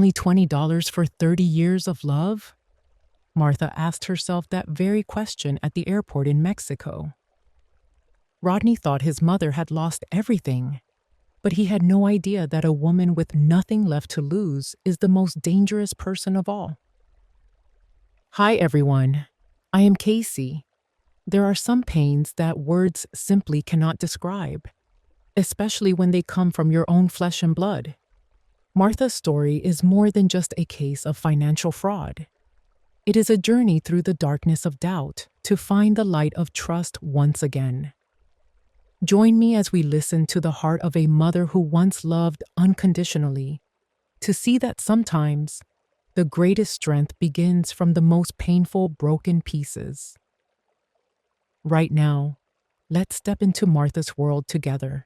only $20 for 30 years of love? Martha asked herself that very question at the airport in Mexico. Rodney thought his mother had lost everything, but he had no idea that a woman with nothing left to lose is the most dangerous person of all. Hi everyone, I am Casey. There are some pains that words simply cannot describe, especially when they come from your own flesh and blood. Martha's story is more than just a case of financial fraud. It is a journey through the darkness of doubt to find the light of trust once again. Join me as we listen to the heart of a mother who once loved unconditionally, to see that sometimes the greatest strength begins from the most painful broken pieces. Right now, let's step into Martha's world together.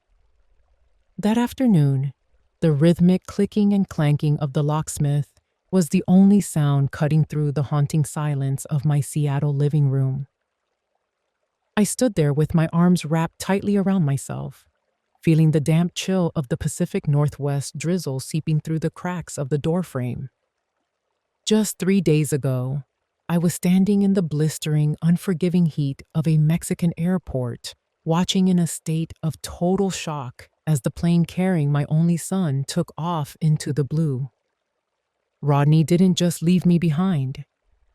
That afternoon, the rhythmic clicking and clanking of the locksmith was the only sound cutting through the haunting silence of my Seattle living room. I stood there with my arms wrapped tightly around myself, feeling the damp chill of the Pacific Northwest drizzle seeping through the cracks of the doorframe. Just 3 days ago, I was standing in the blistering, unforgiving heat of a Mexican airport, watching in a state of total shock as the plane carrying my only son took off into the blue. Rodney didn't just leave me behind.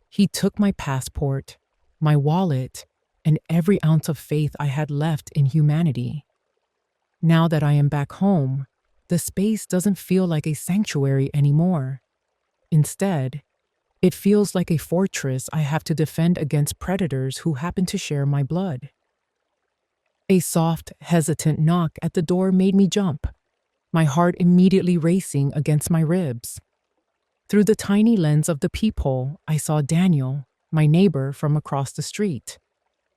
He took my passport, my wallet, and every ounce of faith I had left in humanity. Now that I am back home, the space doesn't feel like a sanctuary anymore. Instead, it feels like a fortress I have to defend against predators who happen to share my blood. A soft, hesitant knock at the door made me jump, my heart immediately racing against my ribs. Through the tiny lens of the peephole, I saw Daniel, my neighbor from across the street.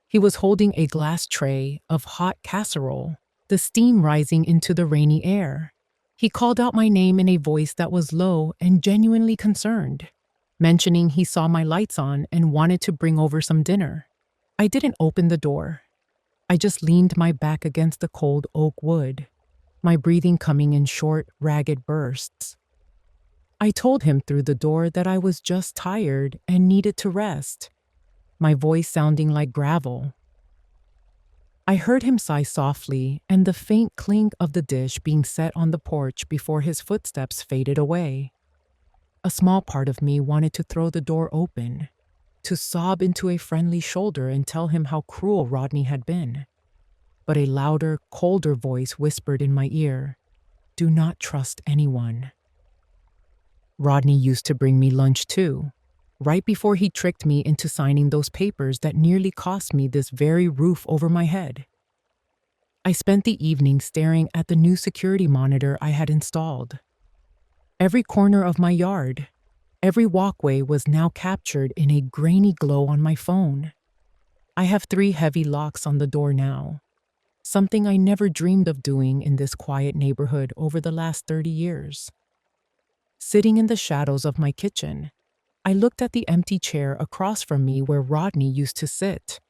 He was holding a glass tray of hot casserole, the steam rising into the rainy air. He called out my name in a voice that was low and genuinely concerned, mentioning he saw my lights on and wanted to bring over some dinner. I didn't open the door. I just leaned my back against the cold oak wood, my breathing coming in short, ragged bursts. I told him through the door that I was just tired and needed to rest, my voice sounding like gravel. I heard him sigh softly and the faint clink of the dish being set on the porch before his footsteps faded away. A small part of me wanted to throw the door open, to sob into a friendly shoulder and tell him how cruel Rodney had been. But a louder, colder voice whispered in my ear, "Do not trust anyone." Rodney used to bring me lunch too, right before he tricked me into signing those papers that nearly cost me this very roof over my head. I spent the evening staring at the new security monitor I had installed. Every corner of my yard, every walkway was now captured in a grainy glow on my phone. I have 3 heavy locks on the door now, something I never dreamed of doing in this quiet neighborhood over the last 30 years. Sitting in the shadows of my kitchen, I looked at the empty chair across from me where Rodney used to sit,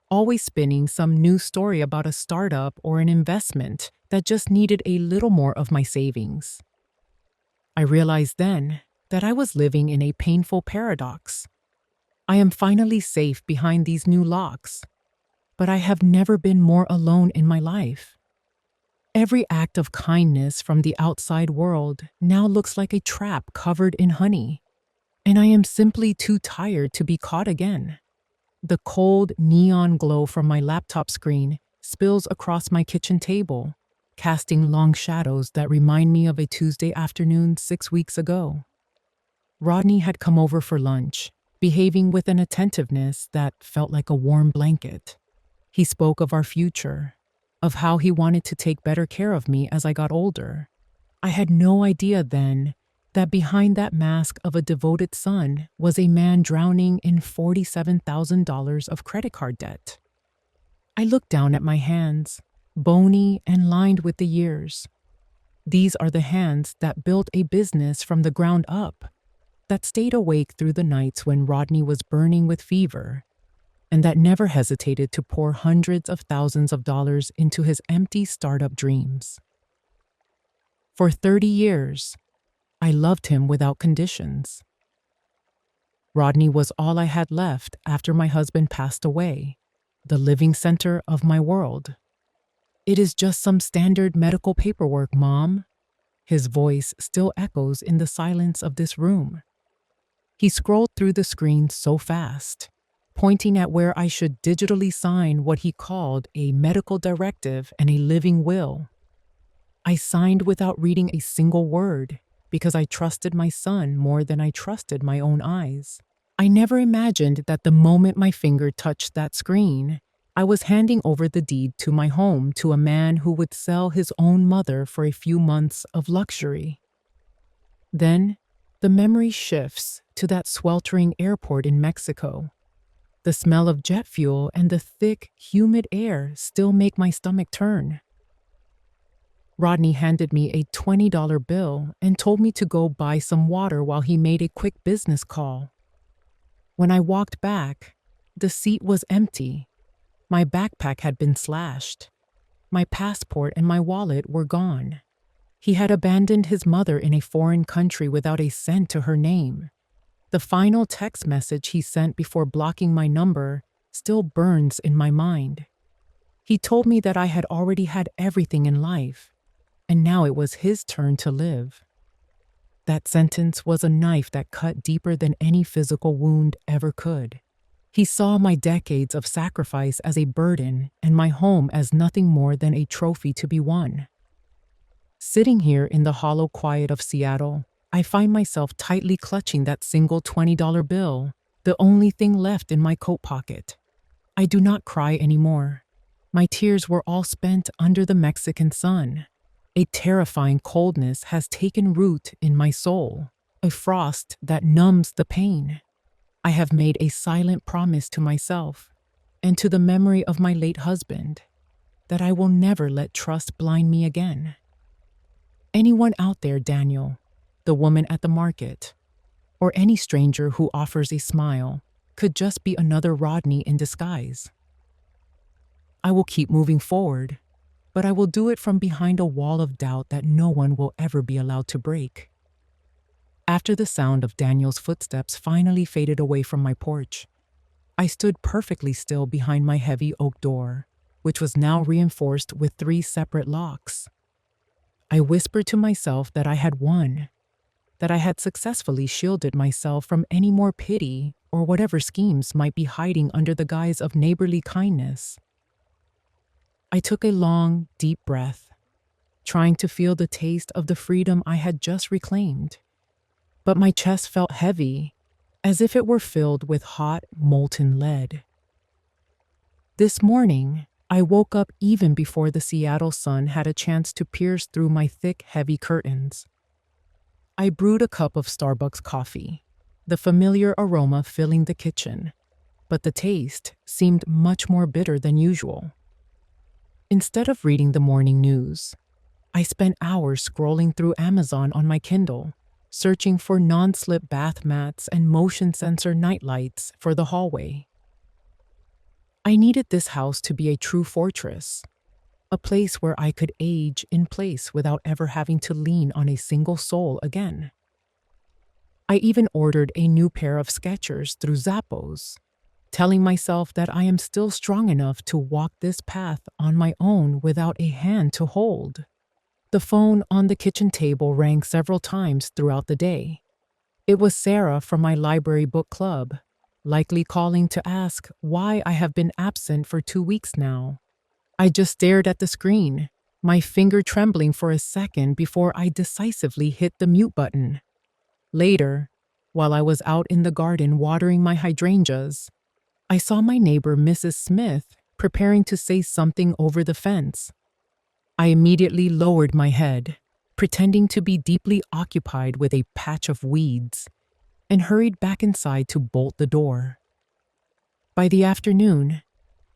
always spinning some new story about a startup or an investment that just needed a little more of my savings. I realized then that I was living in a painful paradox. I am finally safe behind these new locks, but I have never been more alone in my life. Every act of kindness from the outside world now looks like a trap covered in honey, and I am simply too tired to be caught again. The cold neon glow from my laptop screen spills across my kitchen table, casting long shadows that remind me of a Tuesday afternoon 6 weeks ago. Rodney had come over for lunch, behaving with an attentiveness that felt like a warm blanket. He spoke of our future, of how he wanted to take better care of me as I got older. I had no idea then that behind that mask of a devoted son was a man drowning in $47,000 of credit card debt. I looked down at my hands, bony and lined with the years. These are the hands that built a business from the ground up, that stayed awake through the nights when Rodney was burning with fever, and that never hesitated to pour hundreds of thousands of dollars into his empty startup dreams. For 30 years, I loved him without conditions. Rodney was all I had left after my husband passed away, the living center of my world. It is just some standard medical paperwork, Mom. His voice still echoes in the silence of this room. He scrolled through the screen so fast, pointing at where I should digitally sign what he called a medical directive and a living will. I signed without reading a single word because I trusted my son more than I trusted my own eyes. I never imagined that the moment my finger touched that screen, I was handing over the deed to my home to a man who would sell his own mother for a few months of luxury. Then, the memory shifts to that sweltering airport in Mexico. The smell of jet fuel and the thick, humid air still make my stomach turn. Rodney handed me a $20 bill and told me to go buy some water while he made a quick business call. When I walked back, the seat was empty. My backpack had been slashed. My passport and my wallet were gone. He had abandoned his mother in a foreign country without a cent to her name. The final text message he sent before blocking my number still burns in my mind. He told me that I had already had everything in life, and now it was his turn to live. That sentence was a knife that cut deeper than any physical wound ever could. He saw my decades of sacrifice as a burden and my home as nothing more than a trophy to be won. Sitting here in the hollow quiet of Seattle, I find myself tightly clutching that single $20 bill, the only thing left in my coat pocket. I do not cry anymore. My tears were all spent under the Mexican sun. A terrifying coldness has taken root in my soul, a frost that numbs the pain. I have made a silent promise to myself and to the memory of my late husband that I will never let trust blind me again. Anyone out there, Daniel, the woman at the market, or any stranger who offers a smile, could just be another Rodney in disguise. I will keep moving forward, but I will do it from behind a wall of doubt that no one will ever be allowed to break. After the sound of Daniel's footsteps finally faded away from my porch, I stood perfectly still behind my heavy oak door, which was now reinforced with 3 separate locks. I whispered to myself that I had won, that I had successfully shielded myself from any more pity or whatever schemes might be hiding under the guise of neighborly kindness. I took a long, deep breath, trying to feel the taste of the freedom I had just reclaimed. But my chest felt heavy, as if it were filled with hot, molten lead. This morning, I woke up even before the Seattle sun had a chance to pierce through my thick, heavy curtains. I brewed a cup of Starbucks coffee, the familiar aroma filling the kitchen, but the taste seemed much more bitter than usual. Instead of reading the morning news, I spent hours scrolling through Amazon on my Kindle, searching for non-slip bath mats and motion sensor nightlights for the hallway. I needed this house to be a true fortress, a place where I could age in place without ever having to lean on a single soul again. I even ordered a new pair of Skechers through Zappos, telling myself that I am still strong enough to walk this path on my own without a hand to hold. The phone on the kitchen table rang several times throughout the day. It was Sarah from my library book club, likely calling to ask why I have been absent for 2 weeks now. I just stared at the screen, my finger trembling for a second before I decisively hit the mute button. Later, while I was out in the garden watering my hydrangeas, I saw my neighbor, Mrs. Smith, preparing to say something over the fence. I immediately lowered my head, pretending to be deeply occupied with a patch of weeds, and hurried back inside to bolt the door. By the afternoon,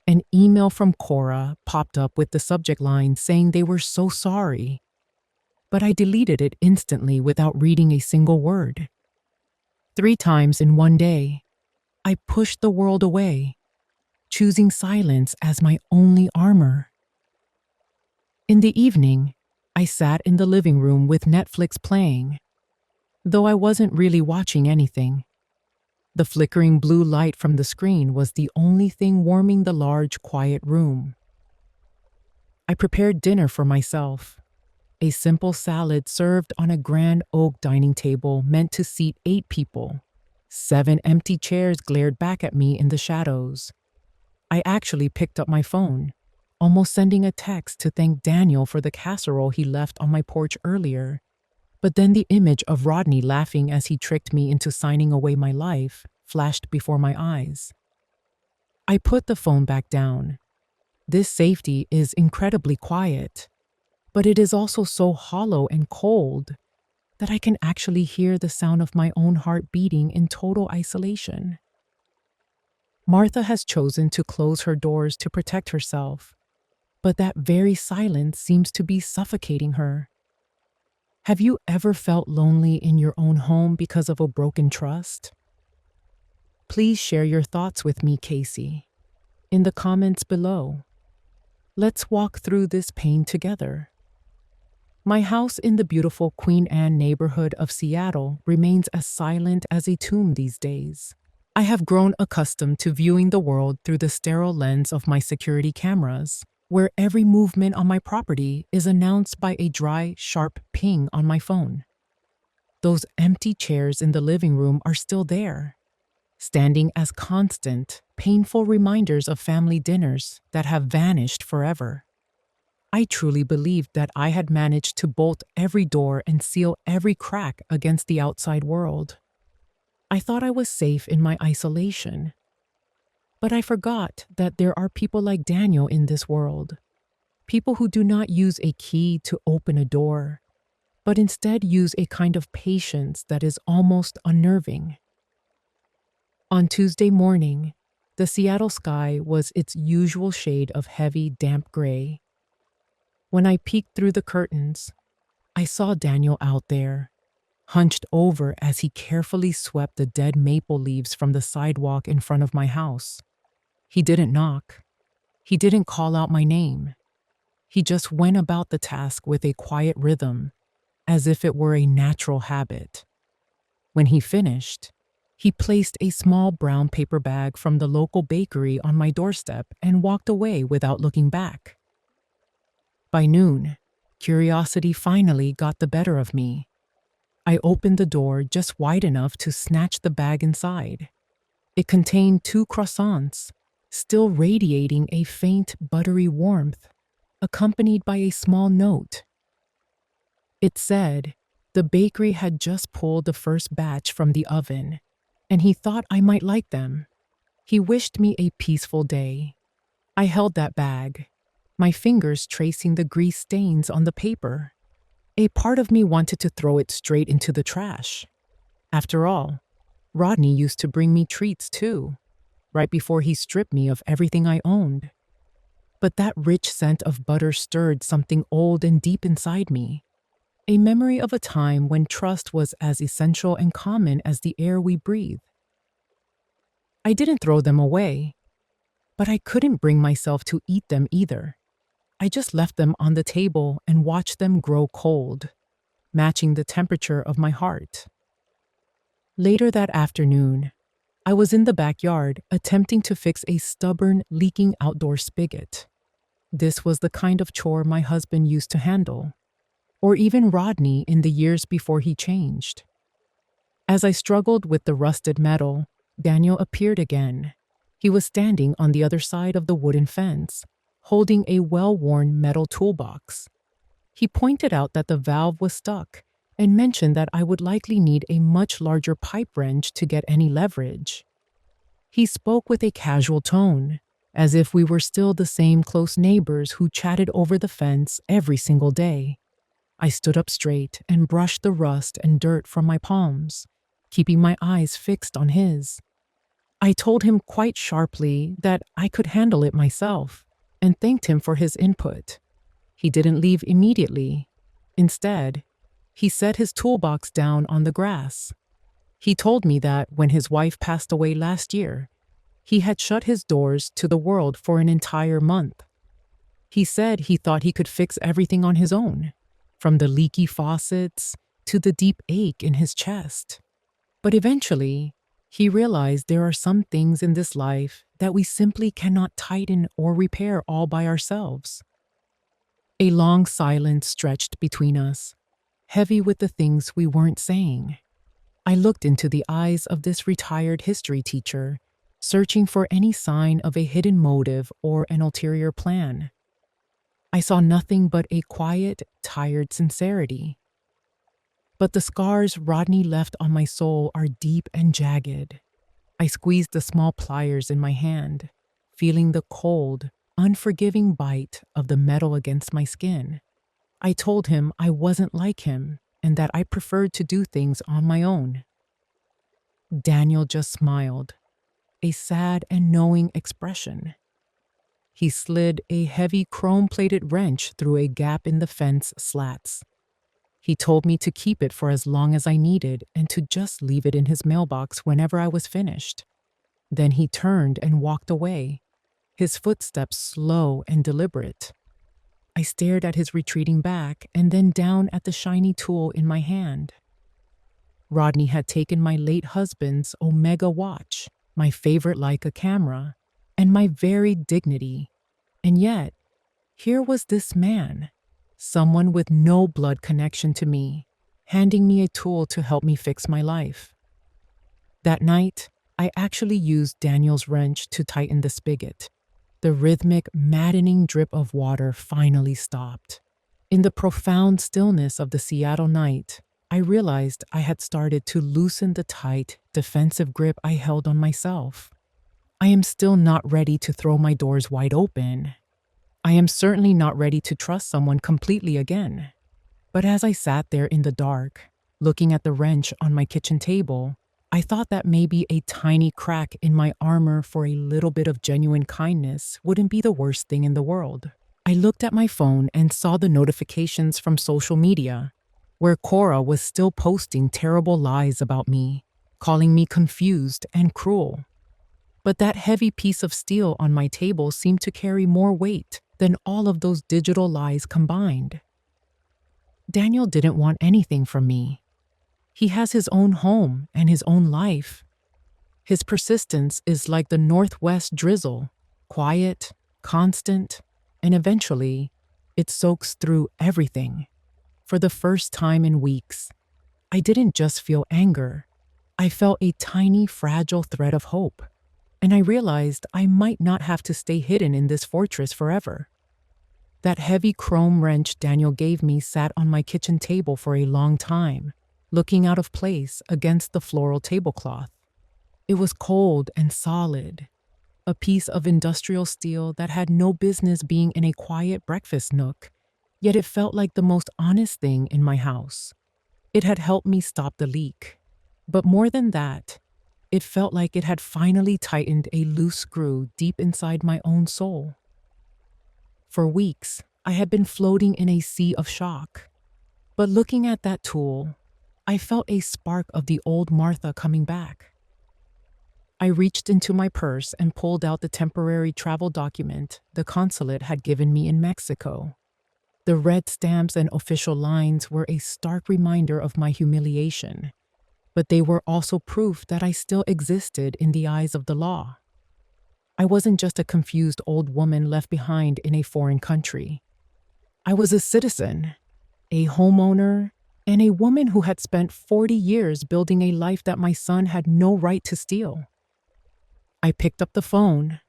an email from Cora popped up with the subject line saying they were so sorry, but I deleted it instantly without reading a single word. 3 times in one day, I pushed the world away, choosing silence as my only armor. In the evening, I sat in the living room with Netflix playing, though I wasn't really watching anything. The flickering blue light from the screen was the only thing warming the large, quiet room. I prepared dinner for myself. A simple salad served on a grand oak dining table meant to seat 8 people. 7 empty chairs glared back at me in the shadows. I actually picked up my phone, almost sending a text to thank Daniel for the casserole he left on my porch earlier. But then the image of Rodney laughing as he tricked me into signing away my life flashed before my eyes. I put the phone back down. This safety is incredibly quiet, but it is also so hollow and cold that I can actually hear the sound of my own heart beating in total isolation. Martha has chosen to close her doors to protect herself, but that very silence seems to be suffocating her. Have you ever felt lonely in your own home because of a broken trust? Please share your thoughts with me, Casey, in the comments below. Let's walk through this pain together. My house in the beautiful Queen Anne neighborhood of Seattle remains as silent as a tomb these days. I have grown accustomed to viewing the world through the sterile lens of my security cameras, where every movement on my property is announced by a dry, sharp ping on my phone. Those empty chairs in the living room are still there, standing as constant, painful reminders of family dinners that have vanished forever. I truly believed that I had managed to bolt every door and seal every crack against the outside world. I thought I was safe in my isolation. But I forgot that there are people like Daniel in this world. People who do not use a key to open a door, but instead use a kind of patience that is almost unnerving. On Tuesday morning, the Seattle sky was its usual shade of heavy, damp gray. When I peeked through the curtains, I saw Daniel out there, hunched over as he carefully swept the dead maple leaves from the sidewalk in front of my house. He didn't knock. He didn't call out my name. He just went about the task with a quiet rhythm, as if it were a natural habit. When he finished, he placed a small brown paper bag from the local bakery on my doorstep and walked away without looking back. By noon, curiosity finally got the better of me. I opened the door just wide enough to snatch the bag inside. It contained 2 croissants, still radiating a faint, buttery warmth, accompanied by a small note. It said the bakery had just pulled the first batch from the oven, and he thought I might like them. He wished me a peaceful day. I held that bag, my fingers tracing the grease stains on the paper. A part of me wanted to throw it straight into the trash. After all, Rodney used to bring me treats too, right before he stripped me of everything I owned. But that rich scent of butter stirred something old and deep inside me, a memory of a time when trust was as essential and common as the air we breathe. I didn't throw them away, but I couldn't bring myself to eat them either. I just left them on the table and watched them grow cold, matching the temperature of my heart. Later that afternoon, I was in the backyard attempting to fix a stubborn, leaking outdoor spigot. This was the kind of chore my husband used to handle, or even Rodney in the years before he changed. As I struggled with the rusted metal, Daniel appeared again. He was standing on the other side of the wooden fence, holding a well-worn metal toolbox. He pointed out that the valve was stuck and mentioned that I would likely need a much larger pipe wrench to get any leverage. He spoke with a casual tone, as if we were still the same close neighbors who chatted over the fence every single day. I stood up straight and brushed the rust and dirt from my palms, keeping my eyes fixed on his. I told him quite sharply that I could handle it myself, and thanked him for his input. He didn't leave immediately. Instead, he set his toolbox down on the grass. He told me that when his wife passed away last year, he had shut his doors to the world for an entire month. He said he thought he could fix everything on his own, from the leaky faucets to the deep ache in his chest. But eventually, he realized there are some things in this life that we simply cannot tighten or repair all by ourselves. A long silence stretched between us, heavy with the things we weren't saying. I looked into the eyes of this retired history teacher, searching for any sign of a hidden motive or an ulterior plan. I saw nothing but a quiet, tired sincerity. But the scars Rodney left on my soul are deep and jagged. I squeezed the small pliers in my hand, feeling the cold, unforgiving bite of the metal against my skin. I told him I wasn't like him and that I preferred to do things on my own. Daniel just smiled, a sad and knowing expression. He slid a heavy chrome-plated wrench through a gap in the fence slats. He told me to keep it for as long as I needed and to just leave it in his mailbox whenever I was finished. Then he turned and walked away, his footsteps slow and deliberate. I stared at his retreating back and then down at the shiny tool in my hand. Rodney had taken my late husband's Omega watch, my favorite Leica camera, and my very dignity. And yet, here was this man, someone with no blood connection to me, handing me a tool to help me fix my life. That night, I actually used Daniel's wrench to tighten the spigot. The rhythmic, maddening drip of water finally stopped. In the profound stillness of the Seattle night, I realized I had started to loosen the tight, defensive grip I held on myself. I am still not ready to throw my doors wide open. I am certainly not ready to trust someone completely again. But as I sat there in the dark, looking at the wrench on my kitchen table, I thought that maybe a tiny crack in my armor for a little bit of genuine kindness wouldn't be the worst thing in the world. I looked at my phone and saw the notifications from social media, where Cora was still posting terrible lies about me, calling me confused and cruel. But that heavy piece of steel on my table seemed to carry more weight than all of those digital lies combined. Daniel didn't want anything from me. He has his own home and his own life. His persistence is like the northwest drizzle, quiet, constant, and eventually, it soaks through everything. For the first time in weeks, I didn't just feel anger. I felt a tiny, fragile thread of hope. And I realized I might not have to stay hidden in this fortress forever. That heavy chrome wrench Daniel gave me sat on my kitchen table for a long time, looking out of place against the floral tablecloth. It was cold and solid, a piece of industrial steel that had no business being in a quiet breakfast nook, yet it felt like the most honest thing in my house. It had helped me stop the leak. But more than that, it felt like it had finally tightened a loose screw deep inside my own soul. For weeks, I had been floating in a sea of shock. But looking at that tool, I felt a spark of the old Martha coming back. I reached into my purse and pulled out the temporary travel document the consulate had given me in Mexico. The red stamps and official lines were a stark reminder of my humiliation, but they were also proof that I still existed in the eyes of the law. I wasn't just a confused old woman left behind in a foreign country. I was a citizen, a homeowner, and a woman who had spent 40 years building a life that my son had no right to steal. I picked up the phone,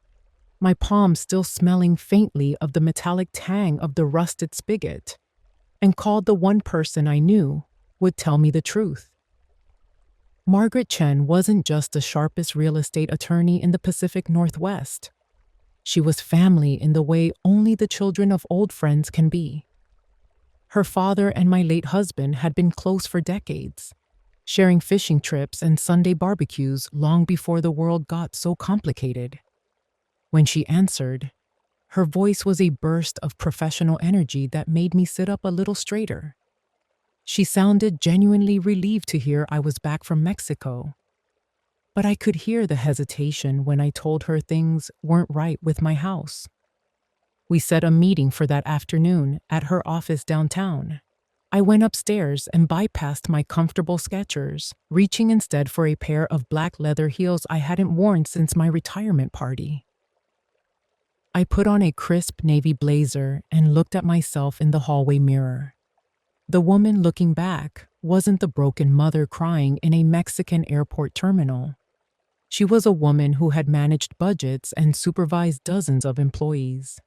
my palm still smelling faintly of the metallic tang of the rusted spigot, and called the one person I knew would tell me the truth. Margaret Chen wasn't just the sharpest real estate attorney in the Pacific Northwest. She was family in the way only the children of old friends can be. Her father and my late husband had been close for decades, sharing fishing trips and Sunday barbecues long before the world got so complicated. When she answered, her voice was a burst of professional energy that made me sit up a little straighter. She sounded genuinely relieved to hear I was back from Mexico. But I could hear the hesitation when I told her things weren't right with my house. We set a meeting for that afternoon at her office downtown. I went upstairs and bypassed my comfortable Skechers, reaching instead for a pair of black leather heels I hadn't worn since my retirement party. I put on a crisp navy blazer and looked at myself in the hallway mirror. The woman looking back wasn't the broken mother crying in a Mexican airport terminal. She was a woman who had managed budgets and supervised dozens of employees.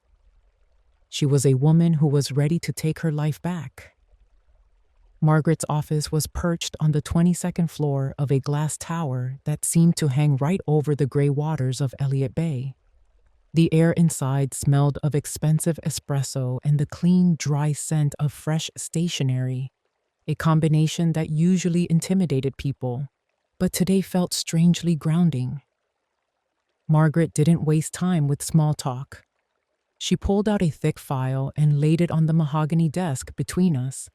She was a woman who was ready to take her life back. Margaret's office was perched on the 22nd floor of a glass tower that seemed to hang right over the gray waters of Elliott Bay. The air inside smelled of expensive espresso and the clean, dry scent of fresh stationery, a combination that usually intimidated people, but today felt strangely grounding. Margaret didn't waste time with small talk. She pulled out a thick file and laid it on the mahogany desk between us,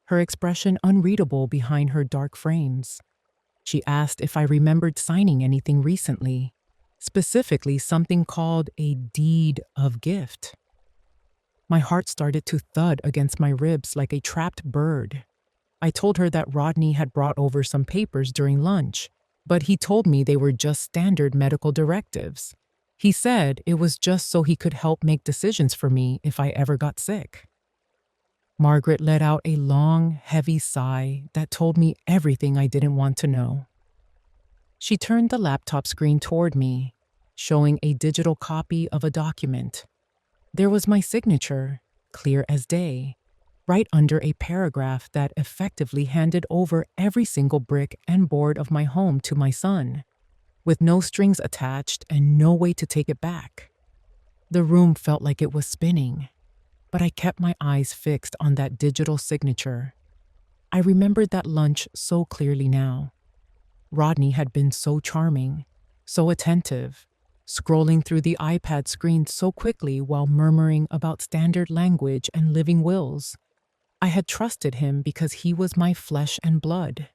her expression unreadable behind her dark frames. She asked if I remembered signing anything recently, specifically something called a deed of gift. My heart started to thud against my ribs like a trapped bird. I told her that Rodney had brought over some papers during lunch, but he told me they were just standard medical directives. He said it was just so he could help make decisions for me if I ever got sick. Margaret let out a long, heavy sigh that told me everything I didn't want to know. She turned the laptop screen toward me, showing a digital copy of a document. There was my signature, clear as day, right under a paragraph that effectively handed over every single brick and board of my home to my son, with no strings attached and no way to take it back. The room felt like it was spinning, but I kept my eyes fixed on that digital signature. I remembered that lunch so clearly now. Rodney had been so charming, so attentive, scrolling through the iPad screen so quickly while murmuring about standard language and living wills. I had trusted him because he was my flesh and blood.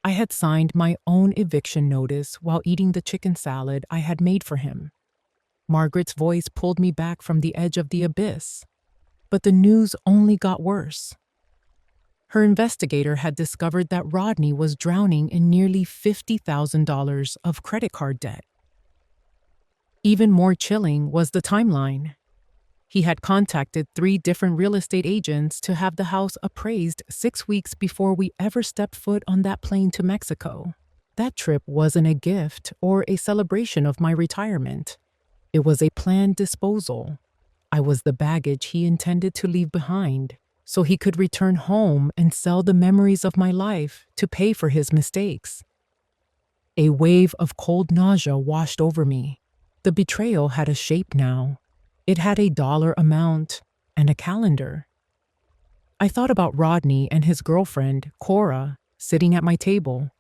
I had signed my own eviction notice while eating the chicken salad I had made for him. Margaret's voice pulled me back from the edge of the abyss, but the news only got worse. Her investigator had discovered that Rodney was drowning in nearly $50,000 of credit card debt. Even more chilling was the timeline. He had contacted 3 different real estate agents to have the house appraised 6 weeks before we ever stepped foot on that plane to Mexico. That trip wasn't a gift or a celebration of my retirement. It was a planned disposal. I was the baggage he intended to leave behind, so he could return home and sell the memories of my life to pay for his mistakes. A wave of cold nausea washed over me. The betrayal had a shape now. It had a dollar amount and a calendar. I thought about Rodney and his girlfriend, Cora, sitting at my table,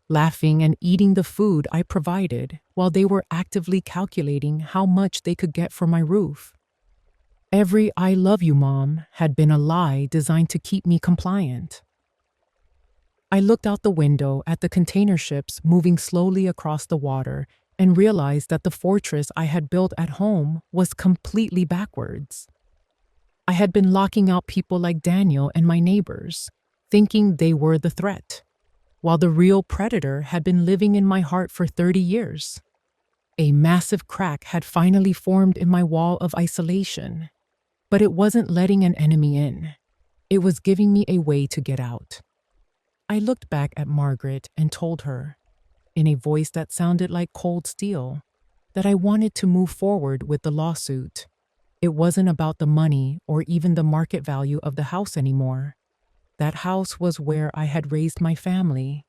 laughing and eating the food I provided while they were actively calculating how much they could get for my roof. Every "I love you, Mom" had been a lie designed to keep me compliant. I looked out the window at the container ships moving slowly across the water and realized that the fortress I had built at home was completely backwards. I had been locking out people like Daniel and my neighbors, thinking they were the threat, while the real predator had been living in my heart for 30 years. A massive crack had finally formed in my wall of isolation. But it wasn't letting an enemy in. It was giving me a way to get out. I looked back at Margaret and told her, in a voice that sounded like cold steel, that I wanted to move forward with the lawsuit. It wasn't about the money or even the market value of the house anymore. That house was where I had raised my family,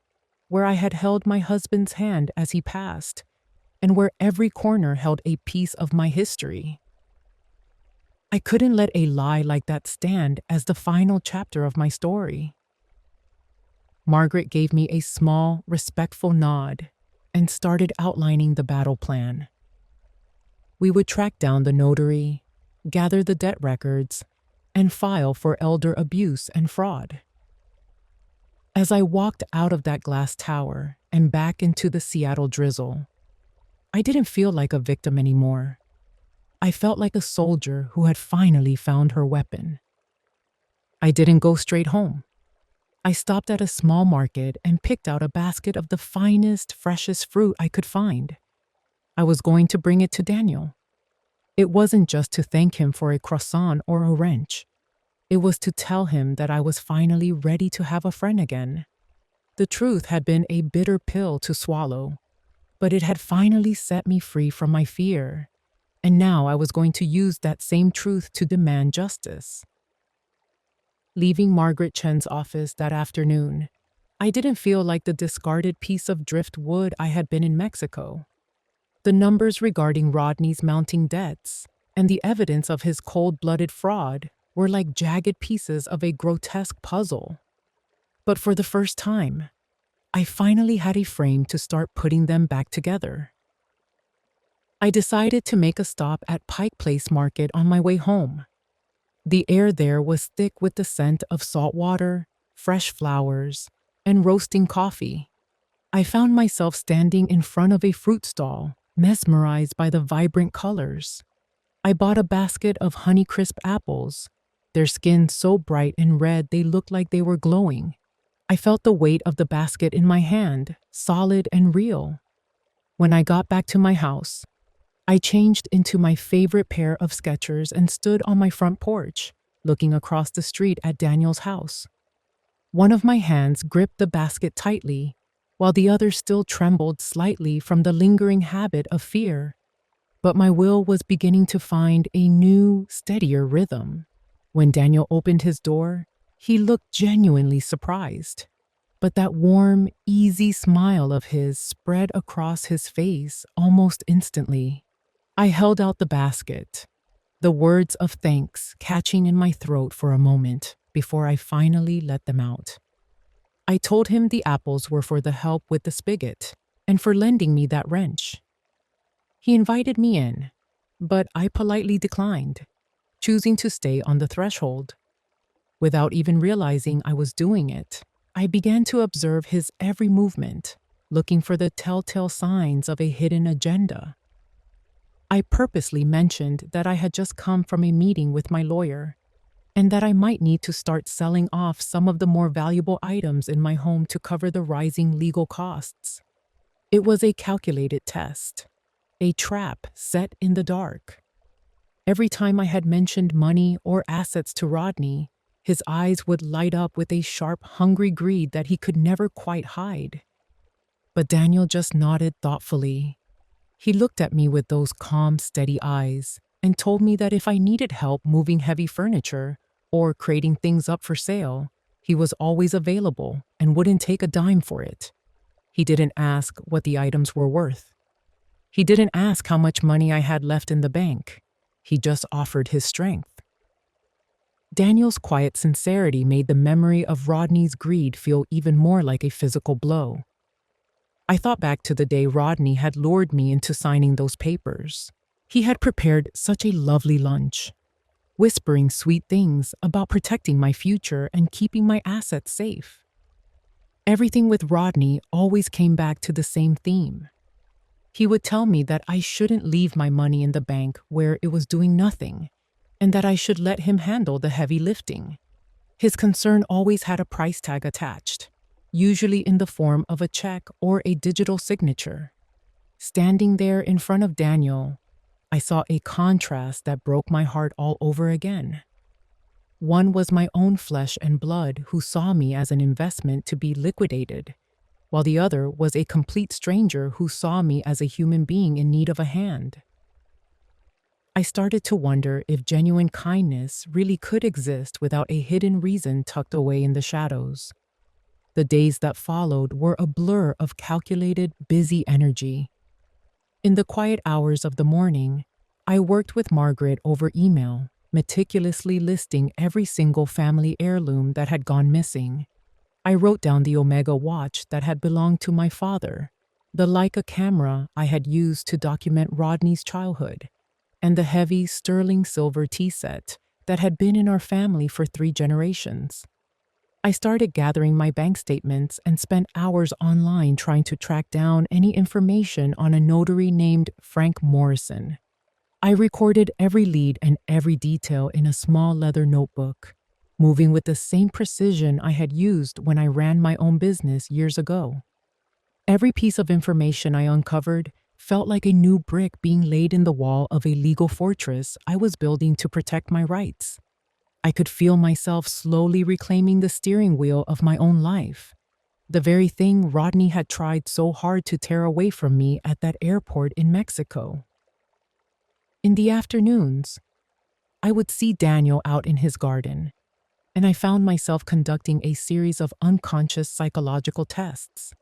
where I had held my husband's hand as he passed, and where every corner held a piece of my history. I couldn't let a lie like that stand as the final chapter of my story. Margaret gave me a small, respectful nod and started outlining the battle plan. We would track down the notary, gather the debt records, and file for elder abuse and fraud. As I walked out of that glass tower and back into the Seattle drizzle, I didn't feel like a victim anymore. I felt like a soldier who had finally found her weapon. I didn't go straight home. I stopped at a small market and picked out a basket of the finest, freshest fruit I could find. I was going to bring it to Daniel. It wasn't just to thank him for a croissant or a wrench. It was to tell him that I was finally ready to have a friend again. The truth had been a bitter pill to swallow, but it had finally set me free from my fear. And now I was going to use that same truth to demand justice. Leaving Margaret Chen's office that afternoon, I didn't feel like the discarded piece of driftwood I had been in Mexico. The numbers regarding Rodney's mounting debts and the evidence of his cold-blooded fraud were like jagged pieces of a grotesque puzzle. But for the first time, I finally had a frame to start putting them back together. I decided to make a stop at Pike Place Market on my way home. The air there was thick with the scent of salt water, fresh flowers, and roasting coffee. I found myself standing in front of a fruit stall, mesmerized by the vibrant colors. I bought a basket of Honeycrisp apples, their skin so bright and red they looked like they were glowing. I felt the weight of the basket in my hand, solid and real. When I got back to my house, I changed into my favorite pair of Skechers and stood on my front porch, looking across the street at Daniel's house. One of my hands gripped the basket tightly, while the other still trembled slightly from the lingering habit of fear. But my will was beginning to find a new, steadier rhythm. When Daniel opened his door, he looked genuinely surprised. But that warm, easy smile of his spread across his face almost instantly. I held out the basket, the words of thanks catching in my throat for a moment before I finally let them out. I told him the apples were for the help with the spigot and for lending me that wrench. He invited me in, but I politely declined, choosing to stay on the threshold. Without even realizing I was doing it, I began to observe his every movement, looking for the telltale signs of a hidden agenda. I purposely mentioned that I had just come from a meeting with my lawyer, and that I might need to start selling off some of the more valuable items in my home to cover the rising legal costs. It was a calculated test, a trap set in the dark. Every time I had mentioned money or assets to Rodney, his eyes would light up with a sharp, hungry greed that he could never quite hide. But Daniel just nodded thoughtfully. He looked at me with those calm, steady eyes and told me that if I needed help moving heavy furniture or creating things up for sale, he was always available and wouldn't take a dime for it. He didn't ask what the items were worth. He didn't ask how much money I had left in the bank. He just offered his strength. Daniel's quiet sincerity made the memory of Rodney's greed feel even more like a physical blow. I thought back to the day Rodney had lured me into signing those papers. He had prepared such a lovely lunch, whispering sweet things about protecting my future and keeping my assets safe. Everything with Rodney always came back to the same theme. He would tell me that I shouldn't leave my money in the bank where it was doing nothing, and that I should let him handle the heavy lifting. His concern always had a price tag attached, usually in the form of a check or a digital signature. Standing there in front of Daniel, I saw a contrast that broke my heart all over again. One was my own flesh and blood who saw me as an investment to be liquidated, while the other was a complete stranger who saw me as a human being in need of a hand. I started to wonder if genuine kindness really could exist without a hidden reason tucked away in the shadows. The days that followed were a blur of calculated, busy energy. In the quiet hours of the morning, I worked with Margaret over email, meticulously listing every single family heirloom that had gone missing. I wrote down the Omega watch that had belonged to my father, the Leica camera I had used to document Rodney's childhood, and the heavy sterling silver tea set that had been in our family for 3 generations. I started gathering my bank statements and spent hours online trying to track down any information on a notary named Frank Morrison. I recorded every lead and every detail in a small leather notebook, moving with the same precision I had used when I ran my own business years ago. Every piece of information I uncovered felt like a new brick being laid in the wall of a legal fortress I was building to protect my rights. I could feel myself slowly reclaiming the steering wheel of my own life, the very thing Rodney had tried so hard to tear away from me at that airport in Mexico. In the afternoons, I would see Daniel out in his garden, and I found myself conducting a series of unconscious psychological tests.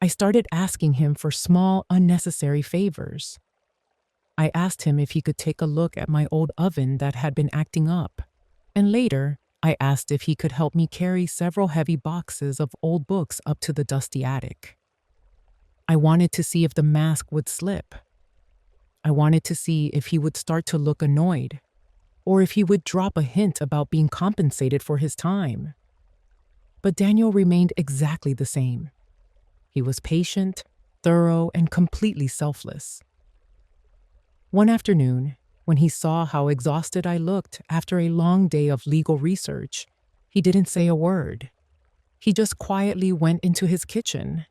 I started asking him for small, unnecessary favors. I asked him if he could take a look at my old oven that had been acting up, and later, I asked if he could help me carry several heavy boxes of old books up to the dusty attic. I wanted to see if the mask would slip. I wanted to see if he would start to look annoyed, or if he would drop a hint about being compensated for his time. But Daniel remained exactly the same. He was patient, thorough, and completely selfless. One afternoon, when he saw how exhausted I looked after a long day of legal research, he didn't say a word. He just quietly went into his kitchen,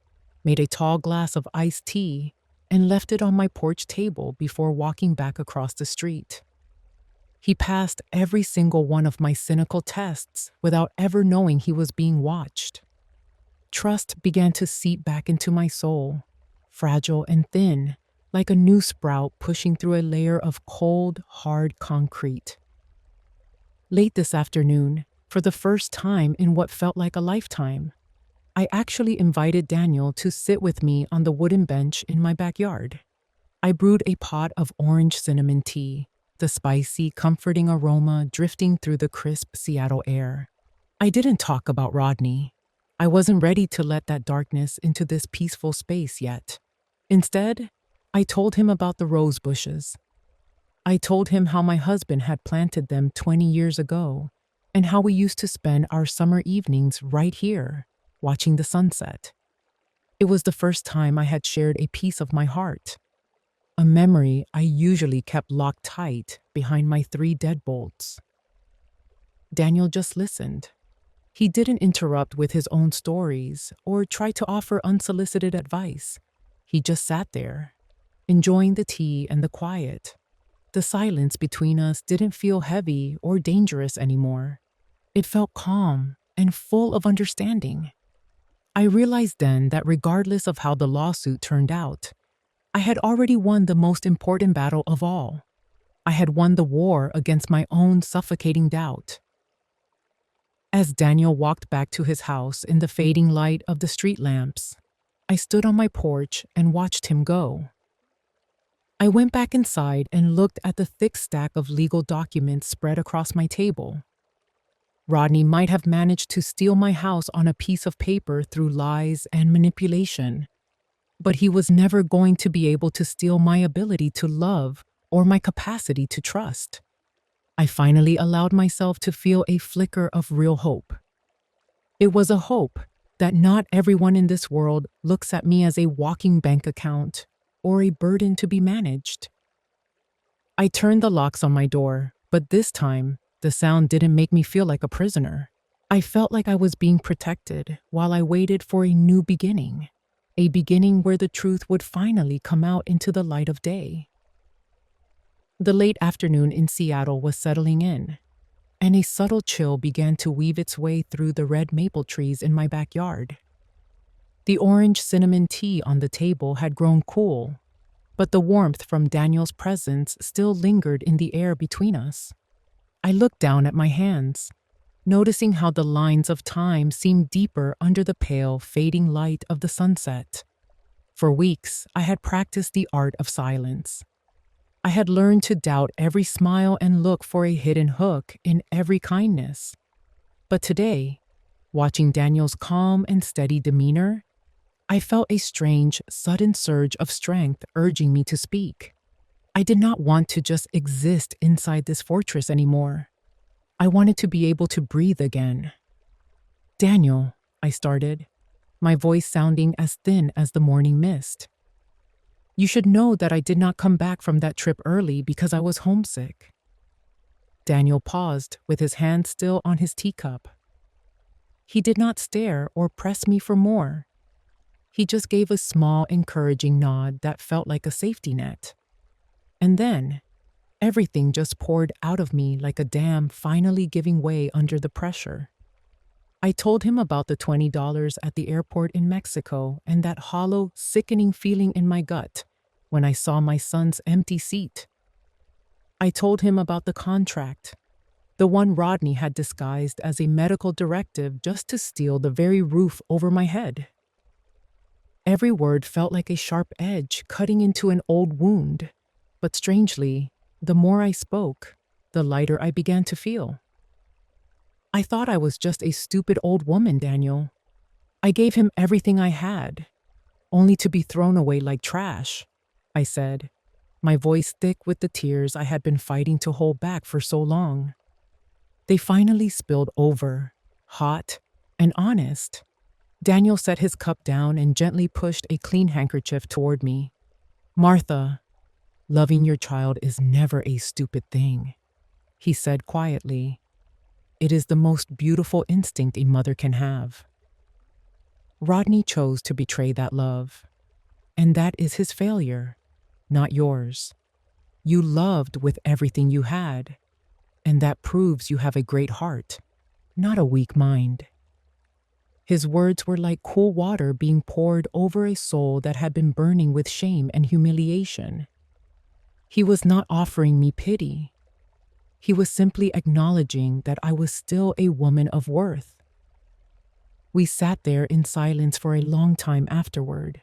made a tall glass of iced tea, and left it on my porch table before walking back across the street. He passed every single one of my cynical tests without ever knowing he was being watched. Trust began to seep back into my soul, fragile and thin, like a new sprout pushing through a layer of cold, hard concrete. Late this afternoon, for the first time in what felt like a lifetime, I actually invited Daniel to sit with me on the wooden bench in my backyard. I brewed a pot of orange cinnamon tea, the spicy, comforting aroma drifting through the crisp Seattle air. I didn't talk about Rodney. I wasn't ready to let that darkness into this peaceful space yet. Instead, I told him about the rose bushes. I told him how my husband had planted them 20 years ago, and how we used to spend our summer evenings right here, watching the sunset. It was the first time I had shared a piece of my heart, a memory I usually kept locked tight behind my 3 deadbolts. Daniel just listened. He didn't interrupt with his own stories or try to offer unsolicited advice. He just sat there, enjoying the tea and the quiet. The silence between us didn't feel heavy or dangerous anymore. It felt calm and full of understanding. I realized then that regardless of how the lawsuit turned out, I had already won the most important battle of all. I had won the war against my own suffocating doubt. As Daniel walked back to his house in the fading light of the street lamps, I stood on my porch and watched him go. I went back inside and looked at the thick stack of legal documents spread across my table. Rodney might have managed to steal my house on a piece of paper through lies and manipulation, but he was never going to be able to steal my ability to love or my capacity to trust. I finally allowed myself to feel a flicker of real hope. It was a hope that not everyone in this world looks at me as a walking bank account or a burden to be managed. I turned the locks on my door, but this time, the sound didn't make me feel like a prisoner. I felt like I was being protected while I waited for a new beginning, a beginning where the truth would finally come out into the light of day. The late afternoon in Seattle was settling in, and a subtle chill began to weave its way through the red maple trees in my backyard. The orange cinnamon tea on the table had grown cool, but the warmth from Daniel's presence still lingered in the air between us. I looked down at my hands, noticing how the lines of time seemed deeper under the pale, fading light of the sunset. For weeks, I had practiced the art of silence. I had learned to doubt every smile and look for a hidden hook in every kindness. But today, watching Daniel's calm and steady demeanor, I felt a strange, sudden surge of strength urging me to speak. I did not want to just exist inside this fortress anymore. I wanted to be able to breathe again. "Daniel," I started, my voice sounding as thin as the morning mist. "You should know that I did not come back from that trip early because I was homesick." Daniel paused, with his hand still on his teacup. He did not stare or press me for more. He just gave a small, encouraging nod that felt like a safety net. And then, everything just poured out of me like a dam finally giving way under the pressure. I told him about the $20 at the airport in Mexico and that hollow, sickening feeling in my gut when I saw my son's empty seat. I told him about the contract, the one Rodney had disguised as a medical directive just to steal the very roof over my head. Every word felt like a sharp edge cutting into an old wound, but strangely, the more I spoke, the lighter I began to feel. I thought I was just a stupid old woman, Daniel. I gave him everything I had, only to be thrown away like trash, I said, my voice thick with the tears I had been fighting to hold back for so long. They finally spilled over, hot and honest. Daniel set his cup down and gently pushed a clean handkerchief toward me. Martha, loving your child is never a stupid thing, he said quietly. It is the most beautiful instinct a mother can have. Rodney chose to betray that love, and that is his failure, not yours. You loved with everything you had, and that proves you have a great heart, not a weak mind. His words were like cool water being poured over a soul that had been burning with shame and humiliation. He was not offering me pity. He was simply acknowledging that I was still a woman of worth. We sat there in silence for a long time afterward.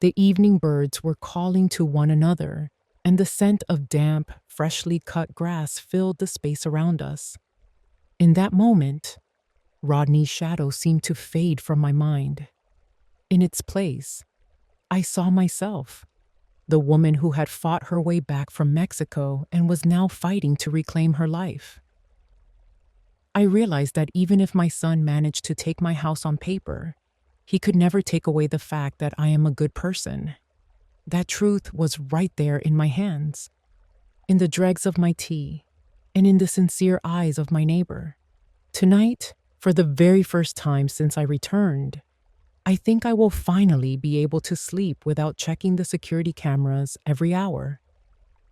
The evening birds were calling to one another, and the scent of damp, freshly cut grass filled the space around us. In that moment, Rodney's shadow seemed to fade from my mind. In its place, I saw myself, the woman who had fought her way back from Mexico and was now fighting to reclaim her life. I realized that even if my son managed to take my house on paper, he could never take away the fact that I am a good person. That truth was right there in my hands, in the dregs of my tea, and in the sincere eyes of my neighbor. Tonight, for the very first time since I returned, I think I will finally be able to sleep without checking the security cameras every hour.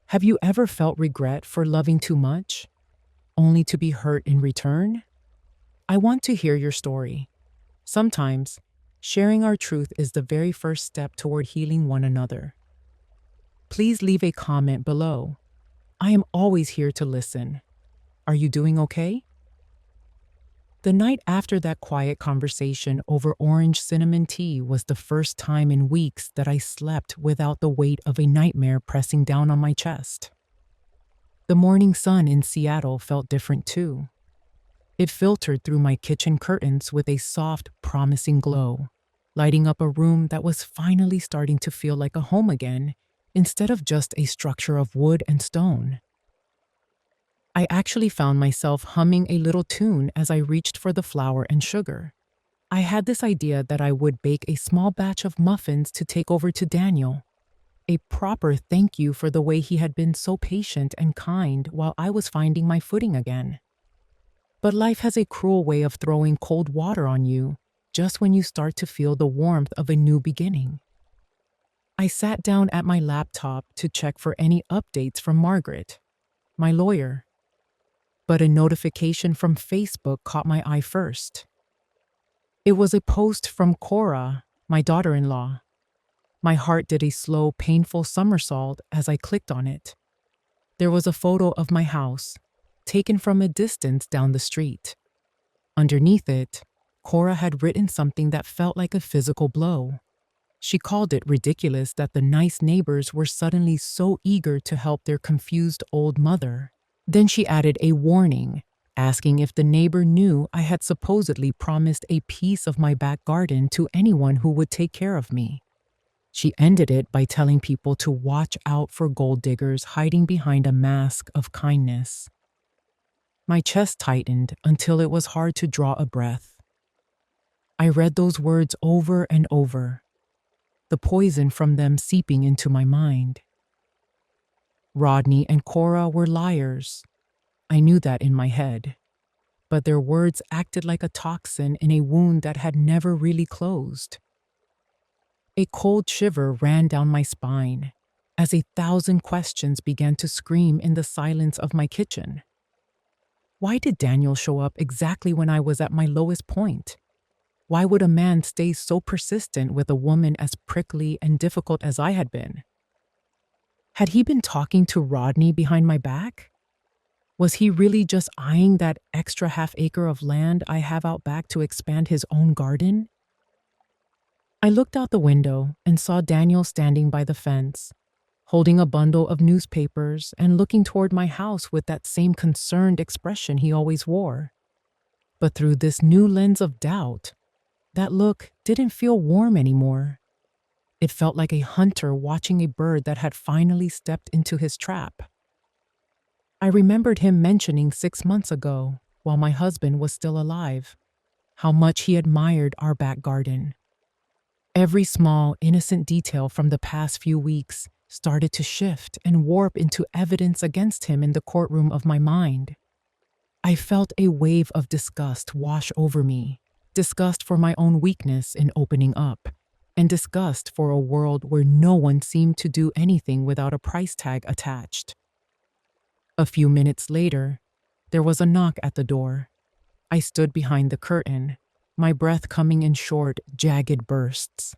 Have you ever felt regret for loving too much, only to be hurt in return? I want to hear your story. Sometimes, sharing our truth is the very first step toward healing one another. Please leave a comment below. I am always here to listen. Are you doing okay? The night after that quiet conversation over orange cinnamon tea was the first time in weeks that I slept without the weight of a nightmare pressing down on my chest. The morning sun in Seattle felt different too. It filtered through my kitchen curtains with a soft, promising glow, lighting up a room that was finally starting to feel like a home again, instead of just a structure of wood and stone. I actually found myself humming a little tune as I reached for the flour and sugar. I had this idea that I would bake a small batch of muffins to take over to Daniel, a proper thank you for the way he had been so patient and kind while I was finding my footing again. But life has a cruel way of throwing cold water on you just when you start to feel the warmth of a new beginning. I sat down at my laptop to check for any updates from Margaret, my lawyer. But a notification from Facebook caught my eye first. It was a post from Cora, my daughter-in-law. My heart did a slow, painful somersault as I clicked on it. There was a photo of my house, taken from a distance down the street. Underneath it, Cora had written something that felt like a physical blow. She called it ridiculous that the nice neighbors were suddenly so eager to help their confused old mother. Then she added a warning, asking if the neighbor knew I had supposedly promised a piece of my back garden to anyone who would take care of me. She ended it by telling people to watch out for gold diggers hiding behind a mask of kindness. My chest tightened until it was hard to draw a breath. I read those words over and over, the poison from them seeping into my mind. Rodney and Cora were liars. I knew that in my head, but their words acted like a toxin in a wound that had never really closed. A cold shiver ran down my spine as 1,000 questions began to scream in the silence of my kitchen. Why did Daniel show up exactly when I was at my lowest point? Why would a man stay so persistent with a woman as prickly and difficult as I had been? Had he been talking to Rodney behind my back? Was he really just eyeing that extra half-acre of land I have out back to expand his own garden? I looked out the window and saw Daniel standing by the fence, holding a bundle of newspapers and looking toward my house with that same concerned expression he always wore. But through this new lens of doubt, that look didn't feel warm anymore. It felt like a hunter watching a bird that had finally stepped into his trap. I remembered him mentioning 6 months ago, while my husband was still alive, how much he admired our back garden. Every small, innocent detail from the past few weeks started to shift and warp into evidence against him in the courtroom of my mind. I felt a wave of disgust wash over me, disgust for my own weakness in opening up, and disgust for a world where no one seemed to do anything without a price tag attached. A few minutes later, there was a knock at the door. I stood behind the curtain, my breath coming in short, jagged bursts.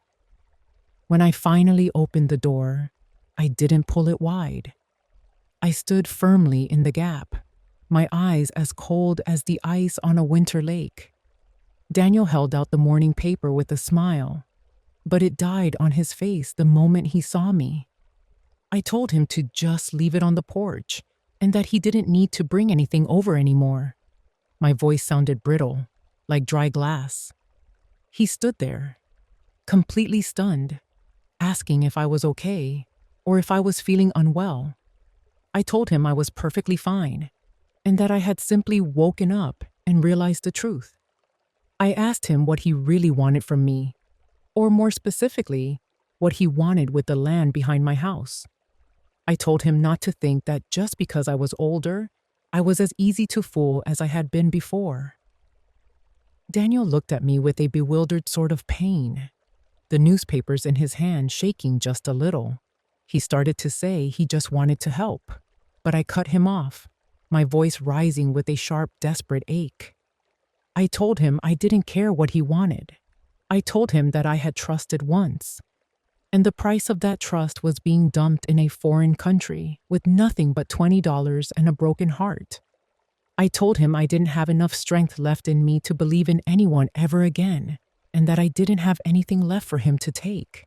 When I finally opened the door, I didn't pull it wide. I stood firmly in the gap, my eyes as cold as the ice on a winter lake. Daniel held out the morning paper with a smile, but it died on his face the moment he saw me. I told him to just leave it on the porch and that he didn't need to bring anything over anymore. My voice sounded brittle, like dry glass. He stood there, completely stunned, asking if I was okay or if I was feeling unwell. I told him I was perfectly fine and that I had simply woken up and realized the truth. I asked him what he really wanted from me, or more specifically, what he wanted with the land behind my house. I told him not to think that just because I was older, I was as easy to fool as I had been before. Daniel looked at me with a bewildered sort of pain, the newspapers in his hand shaking just a little. He started to say he just wanted to help, but I cut him off, my voice rising with a sharp, desperate ache. I told him I didn't care what he wanted. I told him that I had trusted once, and the price of that trust was being dumped in a foreign country with nothing but $20 and a broken heart. I told him I didn't have enough strength left in me to believe in anyone ever again, and that I didn't have anything left for him to take.